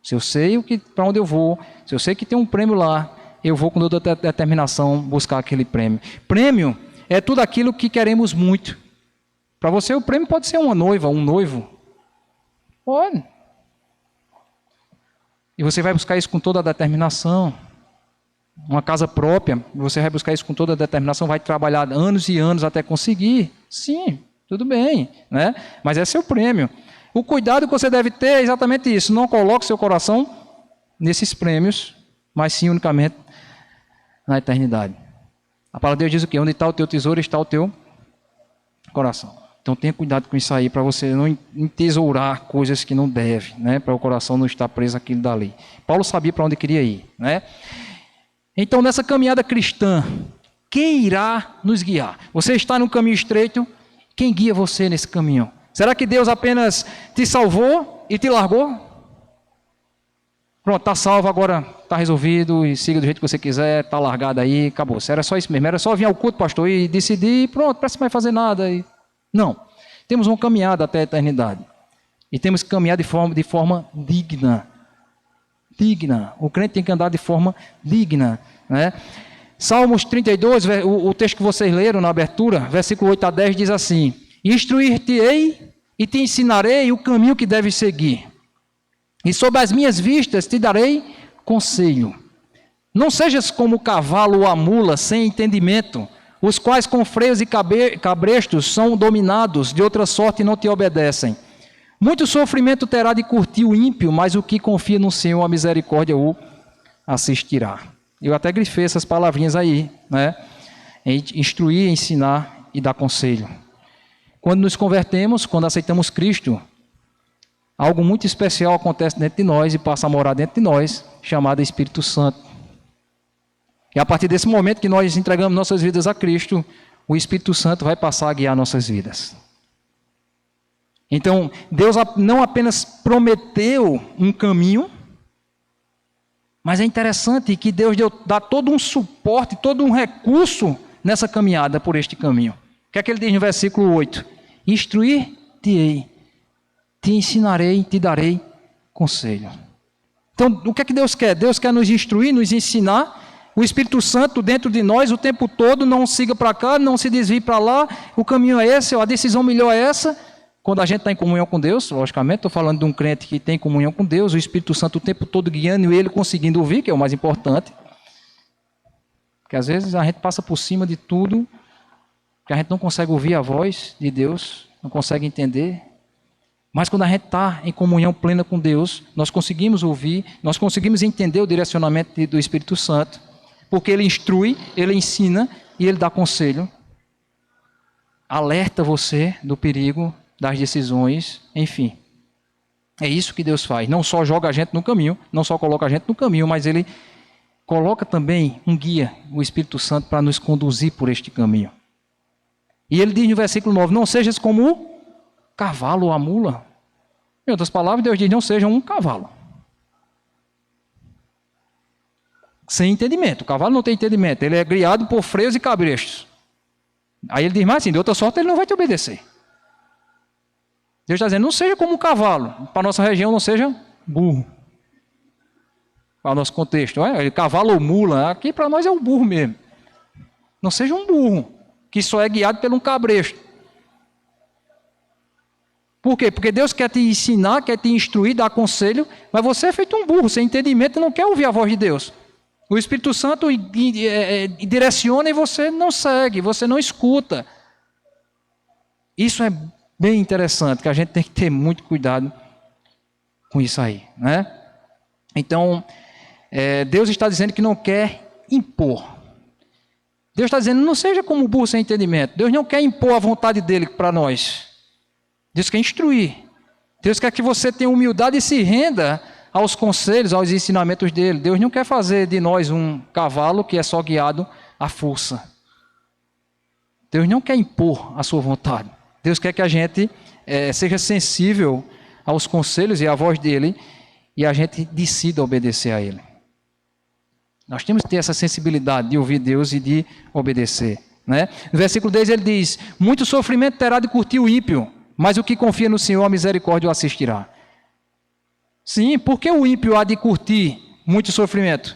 Se eu sei para onde eu vou, se eu sei que tem um prêmio lá, eu vou com toda a determinação buscar aquele prêmio. Prêmio é tudo aquilo que queremos muito. Para você o prêmio pode ser uma noiva, um noivo. Pode. E você vai buscar isso com toda a determinação. Uma casa própria, você vai buscar isso com toda a determinação, vai trabalhar anos e anos até conseguir. Sim, tudo bem, né? Mas esse é o prêmio. O cuidado que você deve ter é exatamente isso. Não coloque seu coração nesses prêmios, mas sim unicamente na eternidade. A palavra de Deus diz o quê? Onde está o teu tesouro, está o teu coração. Então tenha cuidado com isso aí, para você não entesourar coisas que não deve, né? Para o coração não estar preso àquilo dali. Paulo sabia para onde queria ir, né? Então nessa caminhada cristã, quem irá nos guiar? Você está no caminho estreito, quem guia você nesse caminho? Será que Deus apenas te salvou e te largou? Pronto, está salvo, agora está resolvido e siga do jeito que você quiser, está largado aí, acabou. Era só isso mesmo, era só vir ao culto, pastor, e decidir, pronto, não precisa mais fazer nada. Não, temos uma caminhada até a eternidade. E temos que caminhar de forma digna. Digna. O crente tem que andar de forma digna, né? Salmos 32, o texto que vocês leram na abertura, versículo 8 a 10, diz assim: instruir-te-ei e te ensinarei o caminho que deves seguir. E sob as minhas vistas te darei conselho. Não sejas como o cavalo ou a mula sem entendimento, os quais com freios e cabrestos são dominados, de outra sorte não te obedecem. Muito sofrimento terá de curtir o ímpio, mas o que confia no Senhor, a misericórdia o assistirá. Eu até grifei essas palavrinhas aí, né? Instruir, ensinar e dar conselho. Quando nos convertemos, quando aceitamos Cristo, algo muito especial acontece dentro de nós e passa a morar dentro de nós, chamado Espírito Santo. E a partir desse momento que nós entregamos nossas vidas a Cristo, o Espírito Santo vai passar a guiar nossas vidas. Então, Deus não apenas prometeu um caminho, mas é interessante que Deus dá todo um suporte, todo um recurso nessa caminhada por este caminho. O que é que ele diz no versículo 8? Instruir-te-ei, te ensinarei, te darei conselho. Então, o que é que Deus quer? Deus quer nos instruir, nos ensinar. O Espírito Santo dentro de nós o tempo todo, não siga para cá, não se desvie para lá. O caminho é esse, a decisão melhor é essa. Quando a gente está em comunhão com Deus, logicamente, estou falando de um crente que tem comunhão com Deus, o Espírito Santo o tempo todo guiando e ele conseguindo ouvir, que é o mais importante. Porque às vezes a gente passa por cima de tudo, que a gente não consegue ouvir a voz de Deus, não consegue entender. Mas quando a gente está em comunhão plena com Deus, nós conseguimos ouvir, nós conseguimos entender o direcionamento do Espírito Santo, porque ele instrui, ele ensina e ele dá conselho. Alerta você do perigo, das decisões, enfim. É isso que Deus faz. Não só joga a gente no caminho, não só coloca a gente no caminho, mas ele coloca também um guia, o Espírito Santo, para nos conduzir por este caminho. E ele diz no versículo 9, não sejas como o cavalo ou a mula. Em outras palavras, Deus diz, não seja um cavalo. Sem entendimento. O cavalo não tem entendimento. Ele é criado por freios e cabrestos. Aí ele diz mais assim, de outra sorte ele não vai te obedecer. Deus está dizendo, não seja como um cavalo. Para a nossa região, não seja burro. Para o nosso contexto. Cavalo ou mula, aqui para nós é o burro mesmo. Não seja um burro, que só é guiado por um cabresto. Por quê? Porque Deus quer te ensinar, quer te instruir, dar conselho, mas você é feito um burro, sem entendimento, e não quer ouvir a voz de Deus. O Espírito Santo direciona e você não segue, você não escuta. Isso é bem interessante, que a gente tem que ter muito cuidado com isso aí, né? Então, Deus está dizendo que não quer impor. Deus está dizendo, não seja como burro sem entendimento. Deus não quer impor a vontade dele para nós. Deus quer instruir. Deus quer que você tenha humildade e se renda aos conselhos, aos ensinamentos dele. Deus não quer fazer de nós um cavalo que é só guiado à força. Deus não quer impor a sua vontade. Deus quer que a gente seja sensível aos conselhos e à voz dele e a gente decida obedecer a ele. Nós temos que ter essa sensibilidade de ouvir Deus e de obedecer, né? No versículo 10 ele diz, muito sofrimento terá de curtir o ímpio, mas o que confia no Senhor, a misericórdia o assistirá. Sim, por que o ímpio há de curtir muito sofrimento?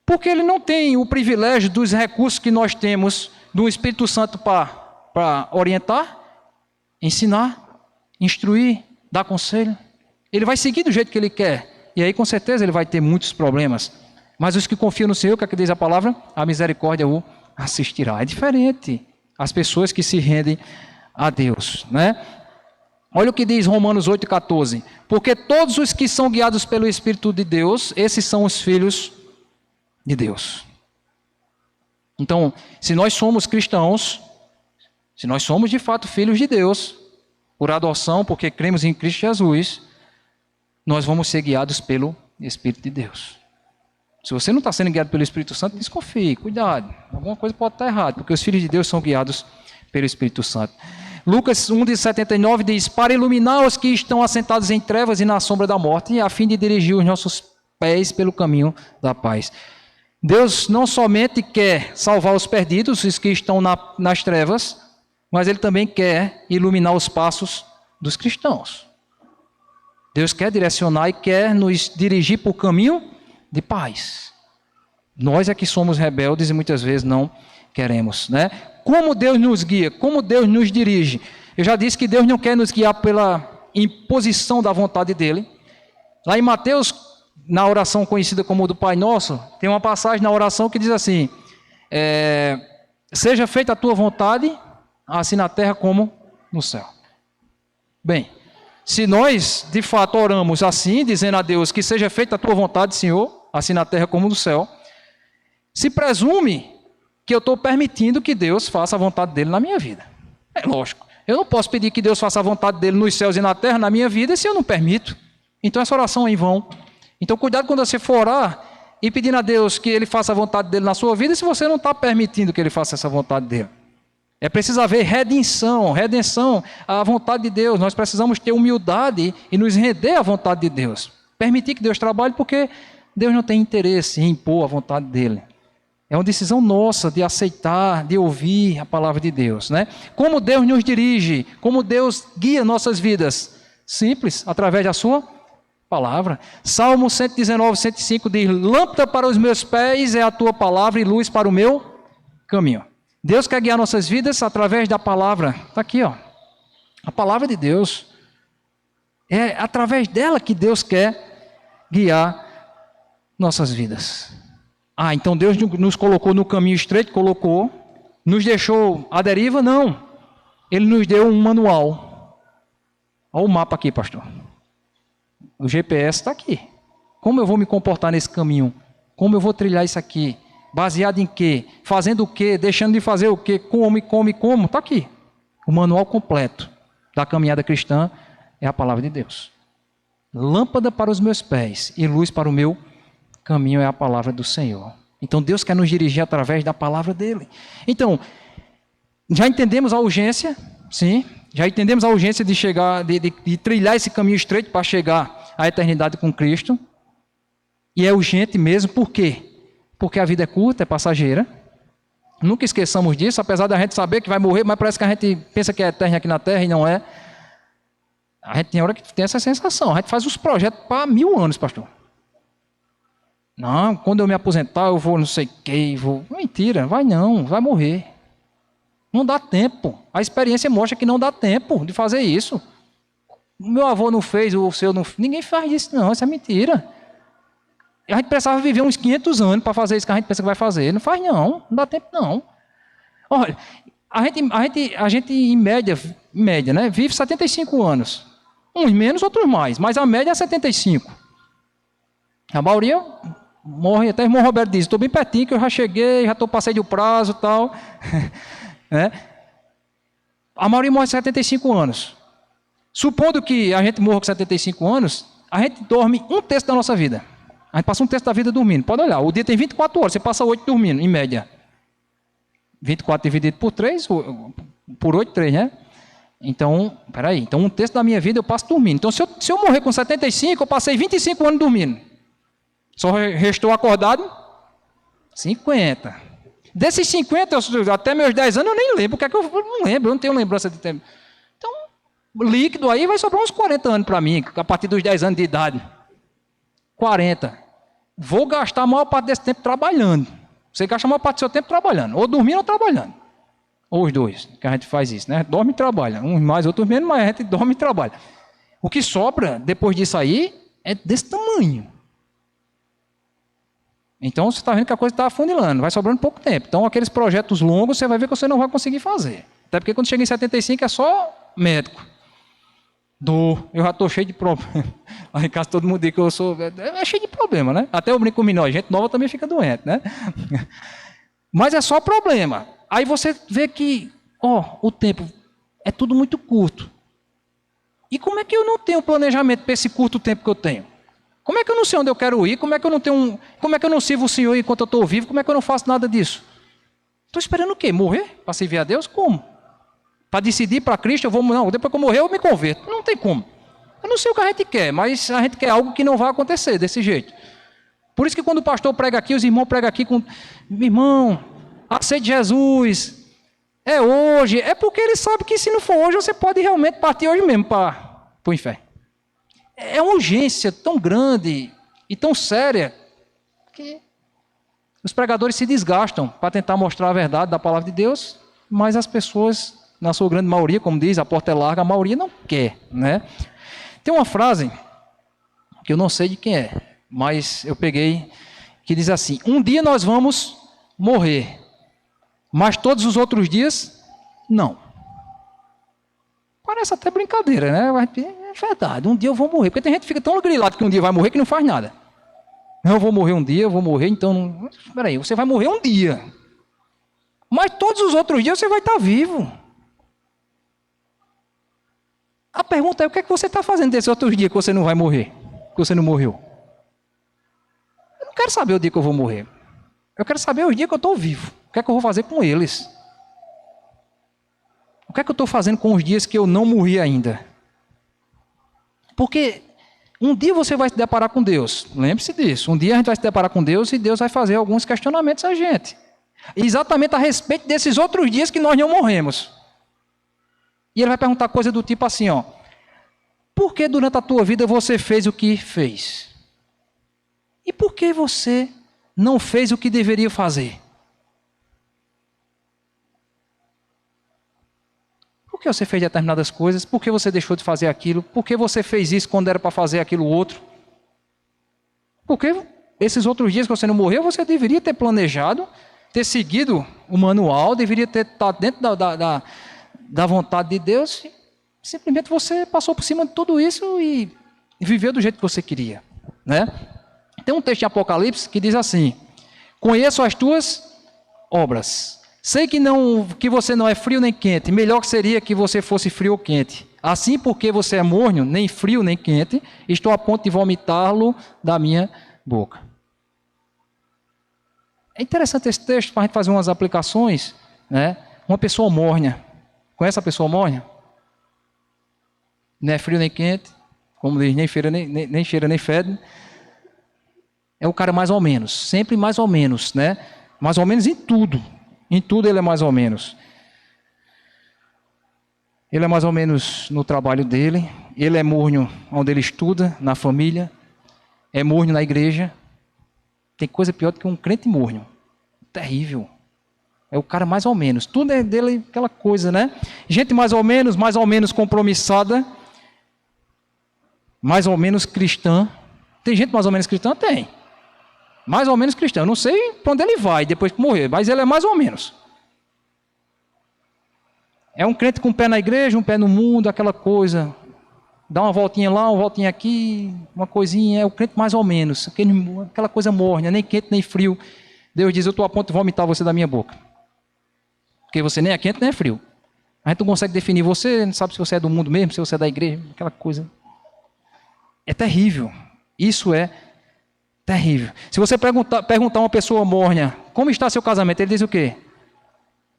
Porque ele não tem o privilégio dos recursos que nós temos do Espírito Santo para orientar, ensinar, instruir, dar conselho. Ele vai seguir do jeito que ele quer. E aí com certeza ele vai ter muitos problemas. Mas os que confiam no Senhor, que é que diz a palavra? A misericórdia o assistirá. É diferente as pessoas que se rendem a Deus, né? Olha o que diz Romanos 8,14. Porque todos os que são guiados pelo Espírito de Deus, esses são os filhos de Deus. Então, se nós somos cristãos, se nós somos de fato filhos de Deus, por adoção, porque cremos em Cristo Jesus, nós vamos ser guiados pelo Espírito de Deus. Se você não está sendo guiado pelo Espírito Santo, desconfie, cuidado. Alguma coisa pode estar errada, porque os filhos de Deus são guiados pelo Espírito Santo. Lucas 1,79 diz, para iluminar os que estão assentados em trevas e na sombra da morte, a fim de dirigir os nossos pés pelo caminho da paz. Deus não somente quer salvar os perdidos, os que estão nas trevas, mas Ele também quer iluminar os passos dos cristãos. Deus quer direcionar e quer nos dirigir por caminho de paz. Nós é que somos rebeldes e muitas vezes não queremos, né? Como Deus nos guia, como Deus nos dirige. Eu já disse que Deus não quer nos guiar pela imposição da vontade dEle. Lá em Mateus, na oração conhecida como do Pai Nosso, tem uma passagem na oração que diz assim, seja feita a tua vontade, assim na terra como no céu. Bem, se nós de fato oramos assim, dizendo a Deus que seja feita a tua vontade, Senhor, assim na terra como no céu, se presume que eu estou permitindo que Deus faça a vontade dele na minha vida. É lógico. Eu não posso pedir que Deus faça a vontade dele nos céus e na terra na minha vida se eu não permito. Então essa oração é em vão. Então cuidado quando você for orar e pedindo a Deus que Ele faça a vontade dele na sua vida se você não está permitindo que Ele faça essa vontade dele. É preciso haver redenção à vontade de Deus. Nós precisamos ter humildade e nos render à vontade de Deus. Permitir que Deus trabalhe porque Deus não tem interesse em impor a vontade dele. É uma decisão nossa de aceitar, de ouvir a palavra de Deus, né? Como Deus nos dirige, como Deus guia nossas vidas? Simples, através da sua palavra. Salmo 119, 105 diz, lâmpada para os meus pés é a tua palavra e luz para o meu caminho. Deus quer guiar nossas vidas através da palavra. Está aqui, ó. A palavra de Deus. É através dela que Deus quer guiar nossas vidas. Então Deus nos colocou no caminho estreito, colocou, nos deixou à deriva? Não. Ele nos deu um manual. Olha o mapa aqui, pastor. O GPS está aqui. Como eu vou me comportar nesse caminho? Como eu vou trilhar isso aqui? Baseado em quê? Fazendo o quê? Deixando de fazer o quê? Como? Está aqui. O manual completo da caminhada cristã é a palavra de Deus. Lâmpada para os meus pés e luz para o meu caminho é a palavra do Senhor. Então Deus quer nos dirigir através da palavra dele. Então, já entendemos a urgência, sim, Já entendemos a urgência de chegar, de trilhar esse caminho estreito para chegar à eternidade com Cristo. E é urgente mesmo, por quê? Porque a vida é curta, é passageira. Nunca esqueçamos disso, apesar da gente saber que vai morrer, mas parece que a gente pensa que é eterno aqui na Terra e não é. A gente tem hora que tem essa sensação. A gente faz os projetos para 1000 anos, pastor. Não, quando eu me aposentar eu vou não sei o que, vou... Mentira, vai não, vai morrer. Não dá tempo. A experiência mostra que não dá tempo de fazer isso. O meu avô não fez, o seu não fez. Ninguém faz isso não, isso é mentira. A gente precisava viver uns 500 anos para fazer isso que a gente pensa que vai fazer. Não faz não dá tempo não. Olha, a gente em média, né, vive 75 anos. Uns menos, outros mais, mas a média é 75. A maioria morre, até o irmão Roberto diz, estou bem pertinho que eu já cheguei, já passei do prazo e tal. Né? A maioria morre com 75 anos. Supondo que a gente morra com 75 anos, a gente dorme 1/3 da nossa vida. A gente passa 1/3 da vida dormindo. Pode olhar, o dia tem 24 horas, você passa 8 dormindo, em média. 24 dividido por 3, por 8, 3, né? Então, peraí, então 1/3 da minha vida eu passo dormindo. Então, se eu morrer com 75, eu passei 25 anos dormindo. Só restou acordado 50. Desses 50, até meus 10 anos, eu nem lembro. O que é que eu não lembro? Eu não tenho lembrança de tempo. Então, líquido aí vai sobrar uns 40 anos para mim, a partir dos 10 anos de idade. 40. Vou gastar a maior parte desse tempo trabalhando. Você gasta a maior parte do seu tempo trabalhando. Ou dormindo ou trabalhando. Ou os dois, que a gente faz isso, né? Dorme e trabalha. Uns mais, outros menos, mas a gente dorme e trabalha. O que sobra, depois disso aí, é desse tamanho. Então, você está vendo que a coisa está afunilando. Vai sobrando pouco tempo. Então, aqueles projetos longos, você vai ver que você não vai conseguir fazer. Até porque quando chega em 75, é só médico. Eu já estou cheio de problema. Lá em casa todo mundo diz que eu sou... É cheio de problema, né? Até eu brinco com menor. Gente nova também fica doente, né? Mas é só problema. Aí você vê que, o tempo é tudo muito curto. E como é que eu não tenho planejamento para esse curto tempo que eu tenho? Como é que eu não sei onde eu quero ir? Como é que eu não sirvo o Senhor enquanto eu estou vivo? Como é que eu não faço nada disso? Estou esperando o quê? Morrer? Para servir a Deus? Como? Para decidir para Cristo, não, depois que eu morrer eu me converto. Não tem como. Eu não sei o que a gente quer, mas a gente quer algo que não vai acontecer desse jeito. Por isso que quando o pastor prega aqui, os irmãos pregam aqui com... Irmão, aceite Jesus. É hoje. É porque ele sabe que se não for hoje, você pode realmente partir hoje mesmo para o inferno. É uma urgência tão grande e tão séria que os pregadores se desgastam para tentar mostrar a verdade da palavra de Deus, mas as pessoas, na sua grande maioria, como diz, a porta é larga, a maioria não quer, né? Tem uma frase que eu não sei de quem é, mas eu peguei, que diz assim: um dia nós vamos morrer, mas todos os outros dias, não. Parece até brincadeira, né? É verdade, um dia eu vou morrer. Porque tem gente que fica tão grilado que um dia vai morrer que não faz nada. Eu vou morrer um dia, eu vou morrer, então... Não... Espera aí, você vai morrer um dia. Mas todos os outros dias você vai estar vivo. A pergunta é, o que é que você está fazendo desses outros dias que você não vai morrer? Que você não morreu? Eu não quero saber o dia que eu vou morrer. Eu quero saber os dias que eu estou vivo. O que é que eu vou fazer com eles? O que é que eu estou fazendo com os dias que eu não morri ainda? Porque um dia você vai se deparar com Deus. Lembre-se disso. Um dia a gente vai se deparar com Deus e Deus vai fazer alguns questionamentos a gente. Exatamente a respeito desses outros dias que nós não morremos. E ele vai perguntar coisa do tipo assim, por que durante a tua vida você fez o que fez? E por que você não fez o que deveria fazer? Por que você fez determinadas coisas? Por que você deixou de fazer aquilo? Por que você fez isso quando era para fazer aquilo outro? Porque esses outros dias que você não morreu, você deveria ter planejado, ter seguido o manual, deveria ter estado dentro da vontade de Deus. Simplesmente você passou por cima de tudo isso e viveu do jeito que você queria, né? Tem um texto de Apocalipse que diz assim: conheço as tuas obras. Sei que você não é frio nem quente. Melhor que seria que você fosse frio ou quente. Assim, porque você é morno, nem frio nem quente, estou a ponto de vomitá-lo da minha boca. É interessante esse texto para a gente fazer umas aplicações, né? Uma pessoa morna. Conhece a pessoa morna? não é frio nem quente, como diz, nem cheira nem fede. É o cara mais ou menos, sempre mais ou menos, né? Mais ou menos em tudo. Em tudo ele é mais ou menos. Ele é mais ou menos no trabalho dele, ele é morno onde ele estuda, na família, é morno na igreja. Tem coisa pior do que um crente morno. Terrível. É o cara mais ou menos. Tudo é dele aquela coisa, né? Gente mais ou menos compromissada, mais ou menos cristã. Tem gente mais ou menos cristã? Tem. Mais ou menos cristã. Eu não sei para onde ele vai depois que morrer, mas ele é mais ou menos. É um crente com um pé na igreja, um pé no mundo, aquela coisa. Dá uma voltinha lá, uma voltinha aqui, uma coisinha. É o crente mais ou menos. Aquela coisa morna, nem quente nem frio. Deus diz, eu estou a ponto de vomitar você da minha boca. Porque você nem é quente nem é frio. A gente não consegue definir você, não sabe se você é do mundo mesmo, se você é da igreja, aquela coisa. É terrível. Isso é terrível. Se você perguntar a uma pessoa morna, como está seu casamento? Ele diz o quê?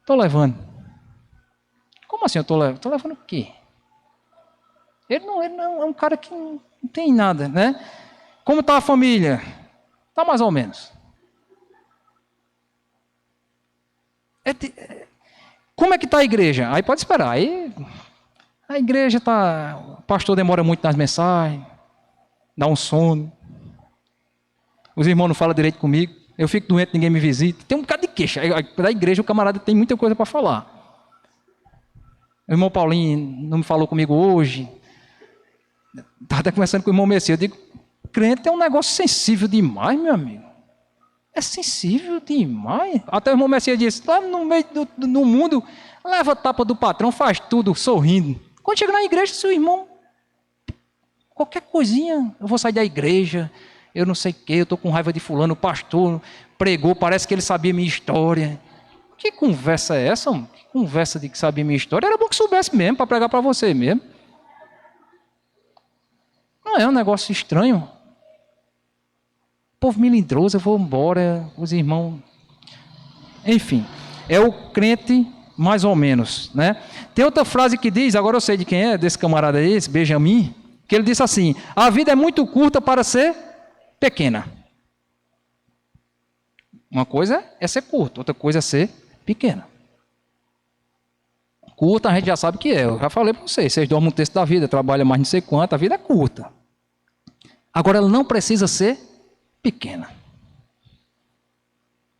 Estou levando. Como assim eu estou levando? Estou levando o quê? Ele não é um cara que não tem nada, né? Como está a família? Está mais ou menos. Como é que está a igreja? Aí pode esperar. Aí a igreja está... O pastor demora muito nas mensagens, dá um sono. Os irmãos não falam direito comigo. Eu fico doente, ninguém me visita. Tem um bocado de queixa. Da igreja o camarada tem muita coisa para falar. O irmão Paulinho não me falou comigo hoje. Estava até conversando com o irmão Messias. Eu digo, crente é um negócio sensível demais, meu amigo. É sensível demais. Até o irmão Messias disse, lá no meio do mundo, leva a tapa do patrão, faz tudo sorrindo. Quando chega na igreja, seu irmão, qualquer coisinha, eu vou sair da igreja, eu não sei o quê, eu estou com raiva de fulano, o pastor pregou, parece que ele sabia minha história. Que conversa é essa, mano? Que conversa de que sabia minha história? Era bom que soubesse mesmo, para pregar para você mesmo. Não é um negócio estranho? Povo melindroso, eu vou embora, os irmãos... Enfim, é o crente mais ou menos, né? Tem outra frase que diz, agora eu sei de quem é, desse camarada aí, esse Benjamin, que ele disse assim, a vida é muito curta para ser pequena. Uma coisa é ser curto, outra coisa é ser pequena. Curta a gente já sabe o que é, eu já falei para vocês dormem um terço da vida, trabalham mais não sei quanto, a vida é curta. Agora ela não precisa ser pequena.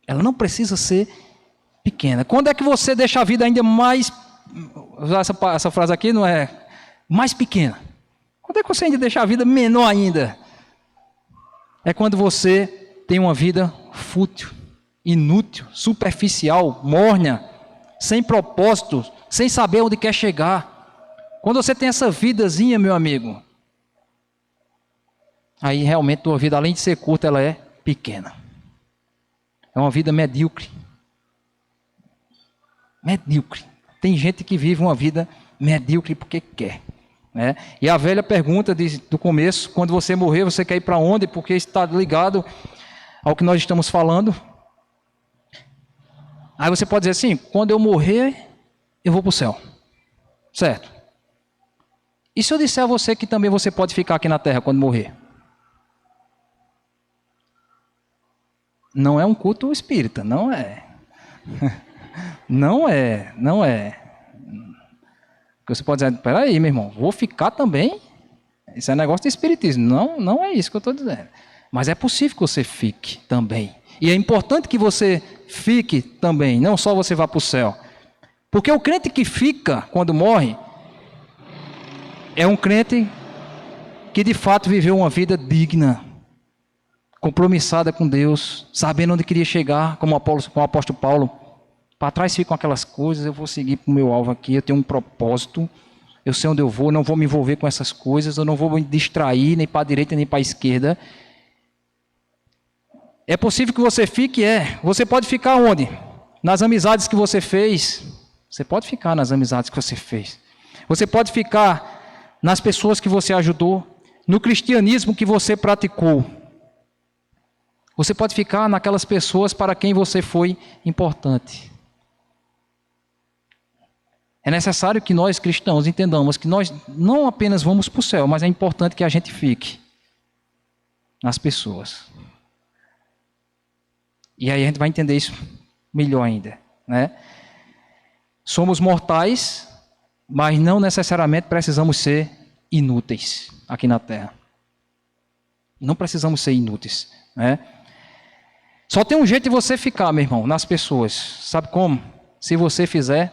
Ela não precisa ser pequena. Quando é que você deixa a vida ainda mais... Essa frase aqui não é... Mais pequena. Quando é que você ainda deixa a vida menor ainda? É quando você tem uma vida fútil, inútil, superficial, morna, sem propósito, sem saber onde quer chegar. Quando você tem essa vidazinha, meu amigo, aí realmente a tua vida, além de ser curta, ela é pequena. É uma vida medíocre. Medíocre. Tem gente que vive uma vida medíocre porque quer. Né? E a velha pergunta do começo, quando você morrer, você quer ir para onde? Porque está ligado ao que nós estamos falando. Aí você pode dizer assim, quando eu morrer, eu vou para o céu. Certo? E se eu disser a você que também você pode ficar aqui na terra quando morrer? Não é um culto espírita, não é. Não é. Você pode dizer, peraí, meu irmão, vou ficar também? Isso é negócio de espiritismo. Não é isso que eu estou dizendo. Mas é possível que você fique também. E é importante que você fique também, não só você vá para o céu. Porque o crente que fica quando morre, é um crente que de fato viveu uma vida digna, compromissada com Deus, sabendo onde queria chegar, como o apóstolo Paulo. Para trás ficam aquelas coisas, eu vou seguir para o meu alvo aqui, eu tenho um propósito, eu sei onde eu vou, não vou me envolver com essas coisas, eu não vou me distrair nem para a direita nem para a esquerda. É possível que você fique, você pode ficar onde? Nas amizades que você fez, você pode ficar nas amizades que você fez. Você pode ficar nas pessoas que você ajudou, no cristianismo que você praticou. Você pode ficar naquelas pessoas para quem você foi importante. É necessário que nós cristãos entendamos que nós não apenas vamos para o céu, mas é importante que a gente fique nas pessoas. E aí a gente vai entender isso melhor ainda, né? Somos mortais, mas não necessariamente precisamos ser inúteis aqui na Terra. Não precisamos ser inúteis, né? Só tem um jeito de você ficar, meu irmão, nas pessoas. Sabe como? Se você fizer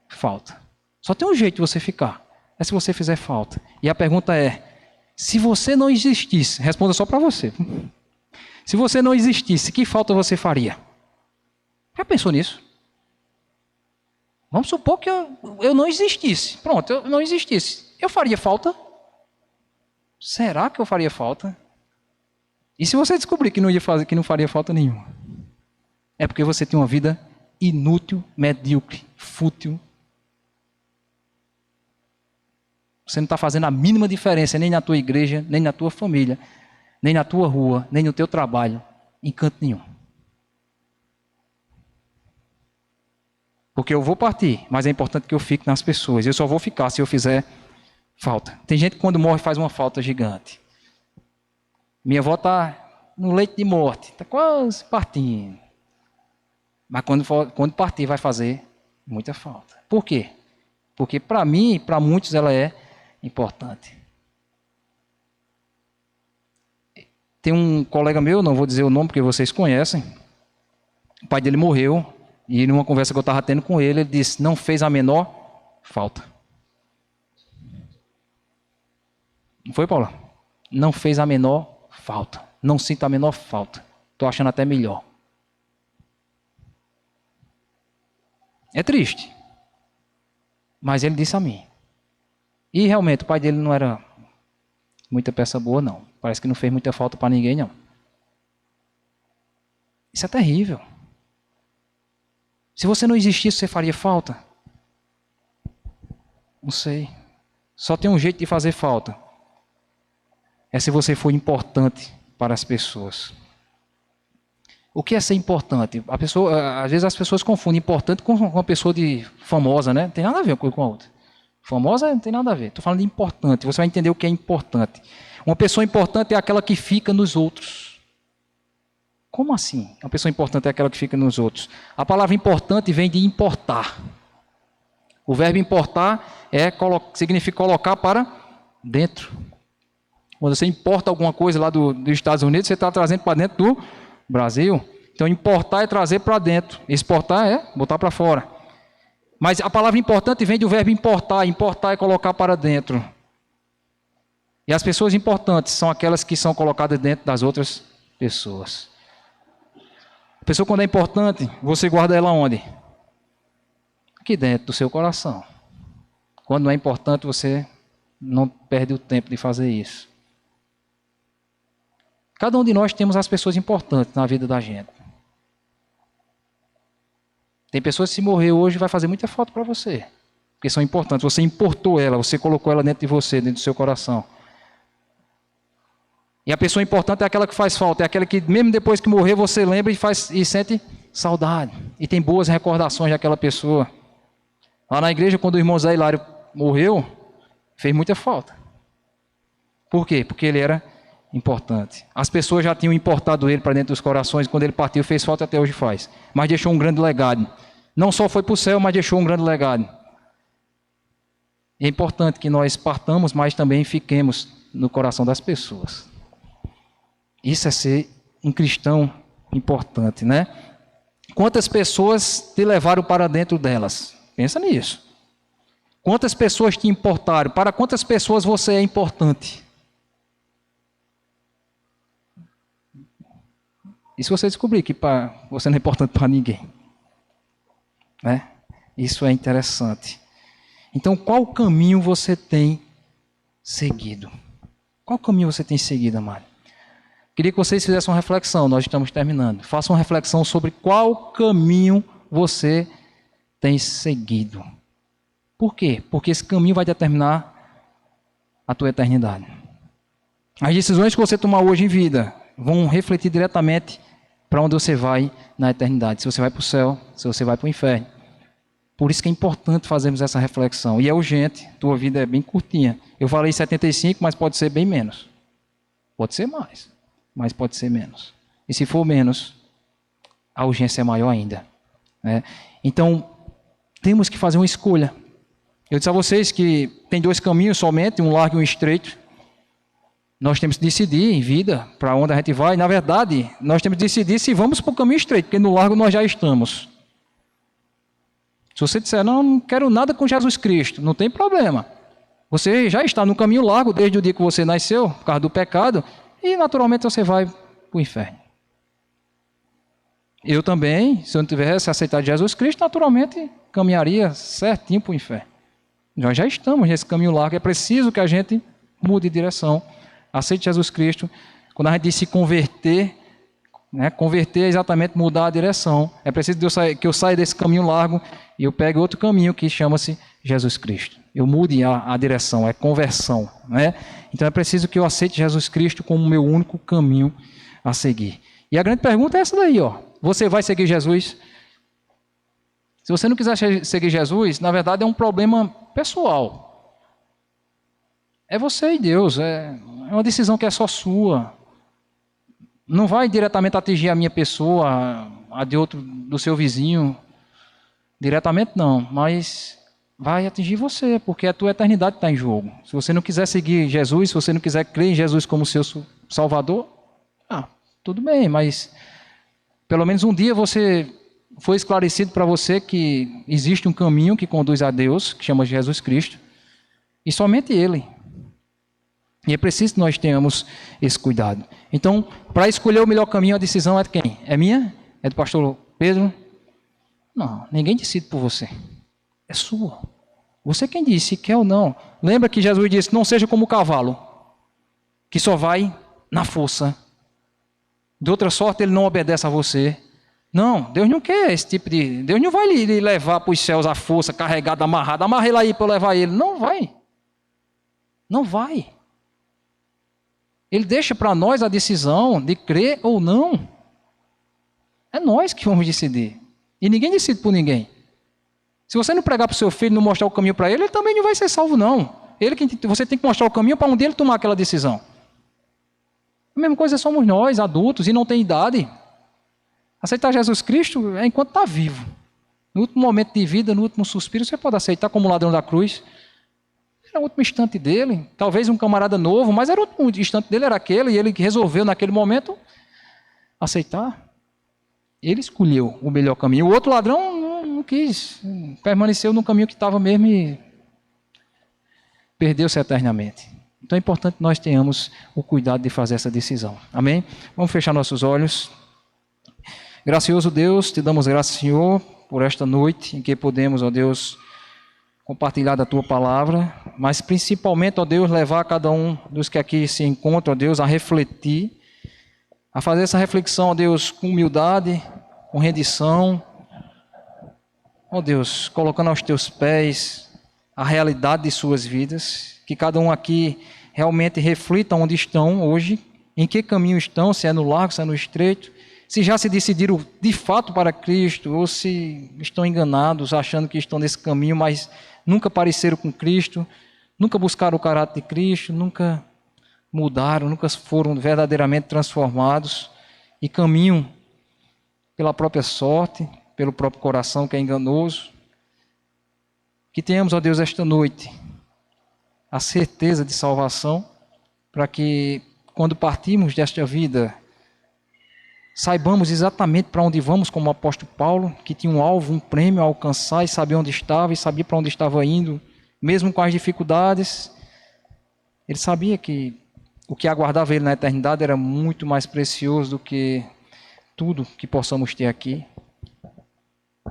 falta. Só tem um jeito de você ficar. É se você fizer falta. E a pergunta é, se você não existisse, responda só para você. Se você não existisse, que falta você faria? Já pensou nisso? Vamos supor que eu não existisse. Pronto, eu não existisse. Eu faria falta? Será que eu faria falta? E se você descobrir que não ia fazer, que não faria falta nenhuma? É porque você tem uma vida inútil, medíocre, fútil. Você não está fazendo a mínima diferença nem na tua igreja, nem na tua família, nem na tua rua, nem no teu trabalho, em canto nenhum. Porque eu vou partir, mas é importante que eu fique nas pessoas. Eu só vou ficar se eu fizer falta. Tem gente que quando morre faz uma falta gigante. Minha avó está no leito de morte, está quase partindo. Mas quando partir vai fazer muita falta. Por quê? Porque para mim e para muitos ela é importante. Tem um colega meu, não vou dizer o nome porque vocês conhecem. O pai dele morreu e numa conversa que eu estava tendo com ele, ele disse, não fez a menor falta. Não foi, Paula? Não fez a menor falta. Não sinto a menor falta. Estou achando até melhor. É triste. Mas ele disse a mim. E realmente o pai dele não era muita peça boa, não. Parece que não fez muita falta para ninguém, não. Isso é terrível. Se você não existisse, você faria falta? Não sei. Só tem um jeito de fazer falta. É se você for importante para as pessoas. O que é ser importante? Às vezes as pessoas confundem importante com uma pessoa famosa, né? Não tem nada a ver com a outra. Famosa não tem nada a ver. Estou falando de importante. Você vai entender o que é importante. Uma pessoa importante é aquela que fica nos outros. Como assim? Uma pessoa importante é aquela que fica nos outros. A palavra importante vem de importar. O verbo importar significa colocar para dentro. Quando você importa alguma coisa lá dos Estados Unidos, você está trazendo para dentro do Brasil. Então, importar é trazer para dentro. Exportar é botar para fora. Mas a palavra importante vem do verbo importar. Importar é colocar para dentro. E as pessoas importantes são aquelas que são colocadas dentro das outras pessoas. A pessoa, quando é importante, você guarda ela onde? Aqui dentro do seu coração. Quando não é importante, você não perde o tempo de fazer isso. Cada um de nós temos as pessoas importantes na vida da gente. Tem pessoas que se morrer hoje vai fazer muita falta para você. Porque são importantes. Você importou ela, você colocou ela dentro de você, dentro do seu coração. E a pessoa importante é aquela que faz falta. É aquela que mesmo depois que morrer você lembra e sente saudade. E tem boas recordações daquela pessoa. Lá na igreja, quando o irmão Zé Hilário morreu, fez muita falta. Por quê? Porque ele era importante. As pessoas já tinham importado ele para dentro dos corações. Quando ele partiu, fez falta, até hoje faz. Mas deixou um grande legado. Não só foi para o céu, mas deixou um grande legado. É importante que nós partamos, mas também fiquemos no coração das pessoas. Isso é ser um cristão importante, né? Quantas pessoas te levaram para dentro delas? Pensa nisso. Quantas pessoas te importaram? Para quantas pessoas você é importante? E se você descobrir que você não é importante para ninguém? Né? Isso é interessante. Então, qual caminho você tem seguido? Qual caminho você tem seguido, amado? Queria que vocês fizessem uma reflexão, nós estamos terminando. Façam uma reflexão sobre qual caminho você tem seguido. Por quê? Porque esse caminho vai determinar a tua eternidade. As decisões que você tomar hoje em vida vão refletir diretamente para onde você vai na eternidade. Se você vai para o céu, se você vai para o inferno. Por isso que é importante fazermos essa reflexão. E é urgente, tua vida é bem curtinha. Eu falei 75, mas pode ser bem menos. Pode ser mais, mas pode ser menos. E se for menos, a urgência é maior ainda, né? Então, temos que fazer uma escolha. Eu disse a vocês que tem 2 caminhos somente, um largo e um estreito. Nós temos que decidir em vida para onde a gente vai. Na verdade, nós temos que decidir se vamos para o caminho estreito, porque no largo nós já estamos. Se você disser, não quero nada com Jesus Cristo, não tem problema. Você já está no caminho largo desde o dia que você nasceu, por causa do pecado, e naturalmente você vai para o inferno. Eu também, se eu não tivesse aceitado Jesus Cristo, naturalmente caminharia certinho para o inferno. Nós já estamos nesse caminho largo, é preciso que a gente mude de direção. Aceite Jesus Cristo. Quando a gente diz se converter, né, converter é exatamente mudar a direção. É preciso que eu saia desse caminho largo e eu pegue outro caminho que chama-se Jesus Cristo. Eu mude a direção, é conversão, né? Então é preciso que eu aceite Jesus Cristo como o meu único caminho a seguir. E a grande pergunta é essa daí, ó. Você vai seguir Jesus? Se você não quiser seguir Jesus, na verdade é um problema pessoal. É você e Deus, é uma decisão que é só sua. Não vai diretamente atingir a minha pessoa, a de outro, do seu vizinho. Diretamente não, mas vai atingir você, porque a tua eternidade está em jogo. Se você não quiser seguir Jesus, se você não quiser crer em Jesus como seu Salvador, tudo bem, mas pelo menos um dia foi esclarecido para você que existe um caminho que conduz a Deus, que chama Jesus Cristo, e somente Ele. E é preciso que nós tenhamos esse cuidado. Então, para escolher o melhor caminho, a decisão é de quem? É minha? É do pastor Pedro? Não, ninguém decide por você. É sua. Você quem disse, se quer ou não. Lembra que Jesus disse, não seja como o cavalo, que só vai na força. De outra sorte, ele não obedece a você. Não, Deus não quer esse tipo de... Deus não vai lhe levar para os céus à força, carregado, amarrado. Amarra ele aí para eu levar ele. Não vai. Não vai. Ele deixa para nós a decisão de crer ou não. É nós que vamos decidir. E ninguém decide por ninguém. Se você não pregar para o seu filho, não mostrar o caminho para ele, ele também não vai ser salvo, não. Você tem que mostrar o caminho para um dia ele tomar aquela decisão. A mesma coisa somos nós, adultos, e não tem idade. Aceitar Jesus Cristo é enquanto está vivo. No último momento de vida, no último suspiro, você pode aceitar como ladrão da cruz. Era o último instante dele. Talvez um camarada novo, mas era o último instante dele, era aquele, e ele resolveu naquele momento aceitar. Ele escolheu o melhor caminho. O outro ladrão não quis, permaneceu no caminho que estava mesmo e perdeu-se eternamente. Então é importante que nós tenhamos o cuidado de fazer essa decisão. Amém? Vamos fechar nossos olhos. Gracioso Deus, te damos graças, Senhor, por esta noite em que podemos, ó Deus, compartilhar da Tua palavra, mas principalmente, ó Deus, levar cada um dos que aqui se encontram, ó Deus, a refletir, a fazer essa reflexão, ó Deus, com humildade, com rendição, ó Deus, colocando aos Teus pés a realidade de suas vidas, que cada um aqui realmente reflita onde estão hoje, em que caminho estão, se é no largo, se é no estreito, se já se decidiram de fato para Cristo, ou se estão enganados, achando que estão nesse caminho, mas nunca pareceram com Cristo, nunca buscaram o caráter de Cristo, nunca mudaram, nunca foram verdadeiramente transformados e caminham pela própria sorte, pelo próprio coração que é enganoso. Que tenhamos, ó Deus, esta noite a certeza de salvação, para que quando partirmos desta vida, saibamos exatamente para onde vamos, como o apóstolo Paulo, que tinha um alvo, um prêmio a alcançar e sabia onde estava e sabia para onde estava indo, mesmo com as dificuldades. Ele sabia que o que aguardava ele na eternidade era muito mais precioso do que tudo que possamos ter aqui.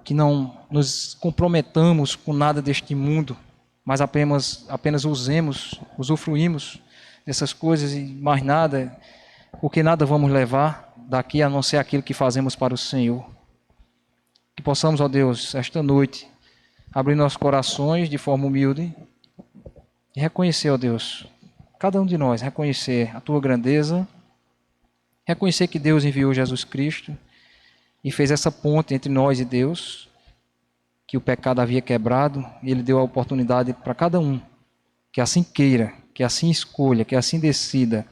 Que não nos comprometamos com nada deste mundo, mas apenas usufruímos dessas coisas e mais nada, porque nada vamos levar daqui a não ser aquilo que fazemos para o Senhor. Que possamos, ó Deus, esta noite, abrir nossos corações de forma humilde e reconhecer, ó Deus, cada um de nós, reconhecer a Tua grandeza, reconhecer que Deus enviou Jesus Cristo e fez essa ponte entre nós e Deus, que que o pecado havia quebrado, e Ele deu a oportunidade para cada um, que assim queira, que assim escolha, que assim decida,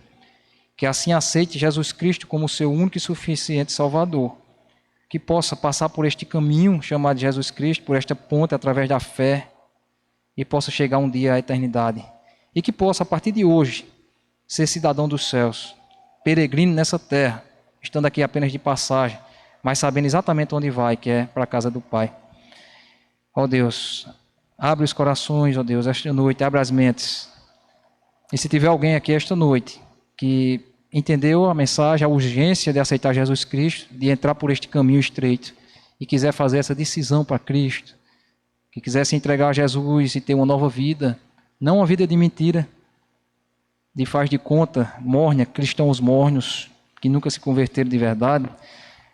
que assim aceite Jesus Cristo como seu único e suficiente Salvador, que possa passar por este caminho chamado Jesus Cristo, por esta ponte através da fé, e possa chegar um dia à eternidade, e que possa, a partir de hoje, ser cidadão dos céus, peregrino nessa terra, estando aqui apenas de passagem, mas sabendo exatamente onde vai, que é para a casa do Pai. Ó Deus, abre os corações, ó Deus, esta noite, abre as mentes. E se tiver alguém aqui esta noite que entendeu a mensagem, a urgência de aceitar Jesus Cristo, de entrar por este caminho estreito, e quiser fazer essa decisão para Cristo, que quiser se entregar a Jesus e ter uma nova vida, não uma vida de mentira, de faz de conta, mórnia, cristãos mornos, que nunca se converteram de verdade,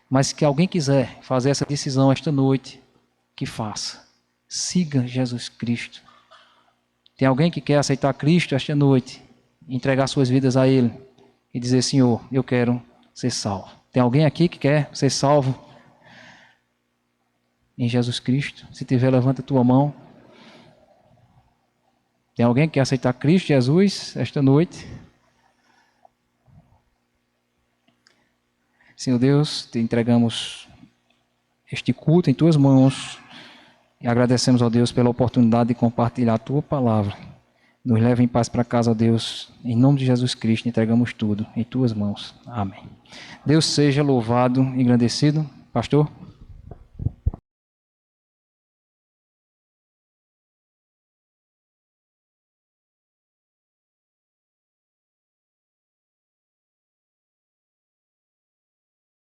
mas que alguém quiser fazer essa decisão esta noite, que faça. Siga Jesus Cristo. Tem alguém que quer aceitar Cristo esta noite, entregar suas vidas a Ele e dizer: Senhor, eu quero ser salvo. Tem alguém aqui que quer ser salvo em Jesus Cristo? Se tiver, levanta a tua mão. Tem alguém que quer aceitar Cristo Jesus esta noite? Senhor Deus, te entregamos este culto em tuas mãos e agradecemos, ó Deus, pela oportunidade de compartilhar a tua palavra. Nos leva em paz para casa, ó Deus. Em nome de Jesus Cristo, entregamos tudo em tuas mãos. Amém. Deus seja louvado e engrandecido. Pastor?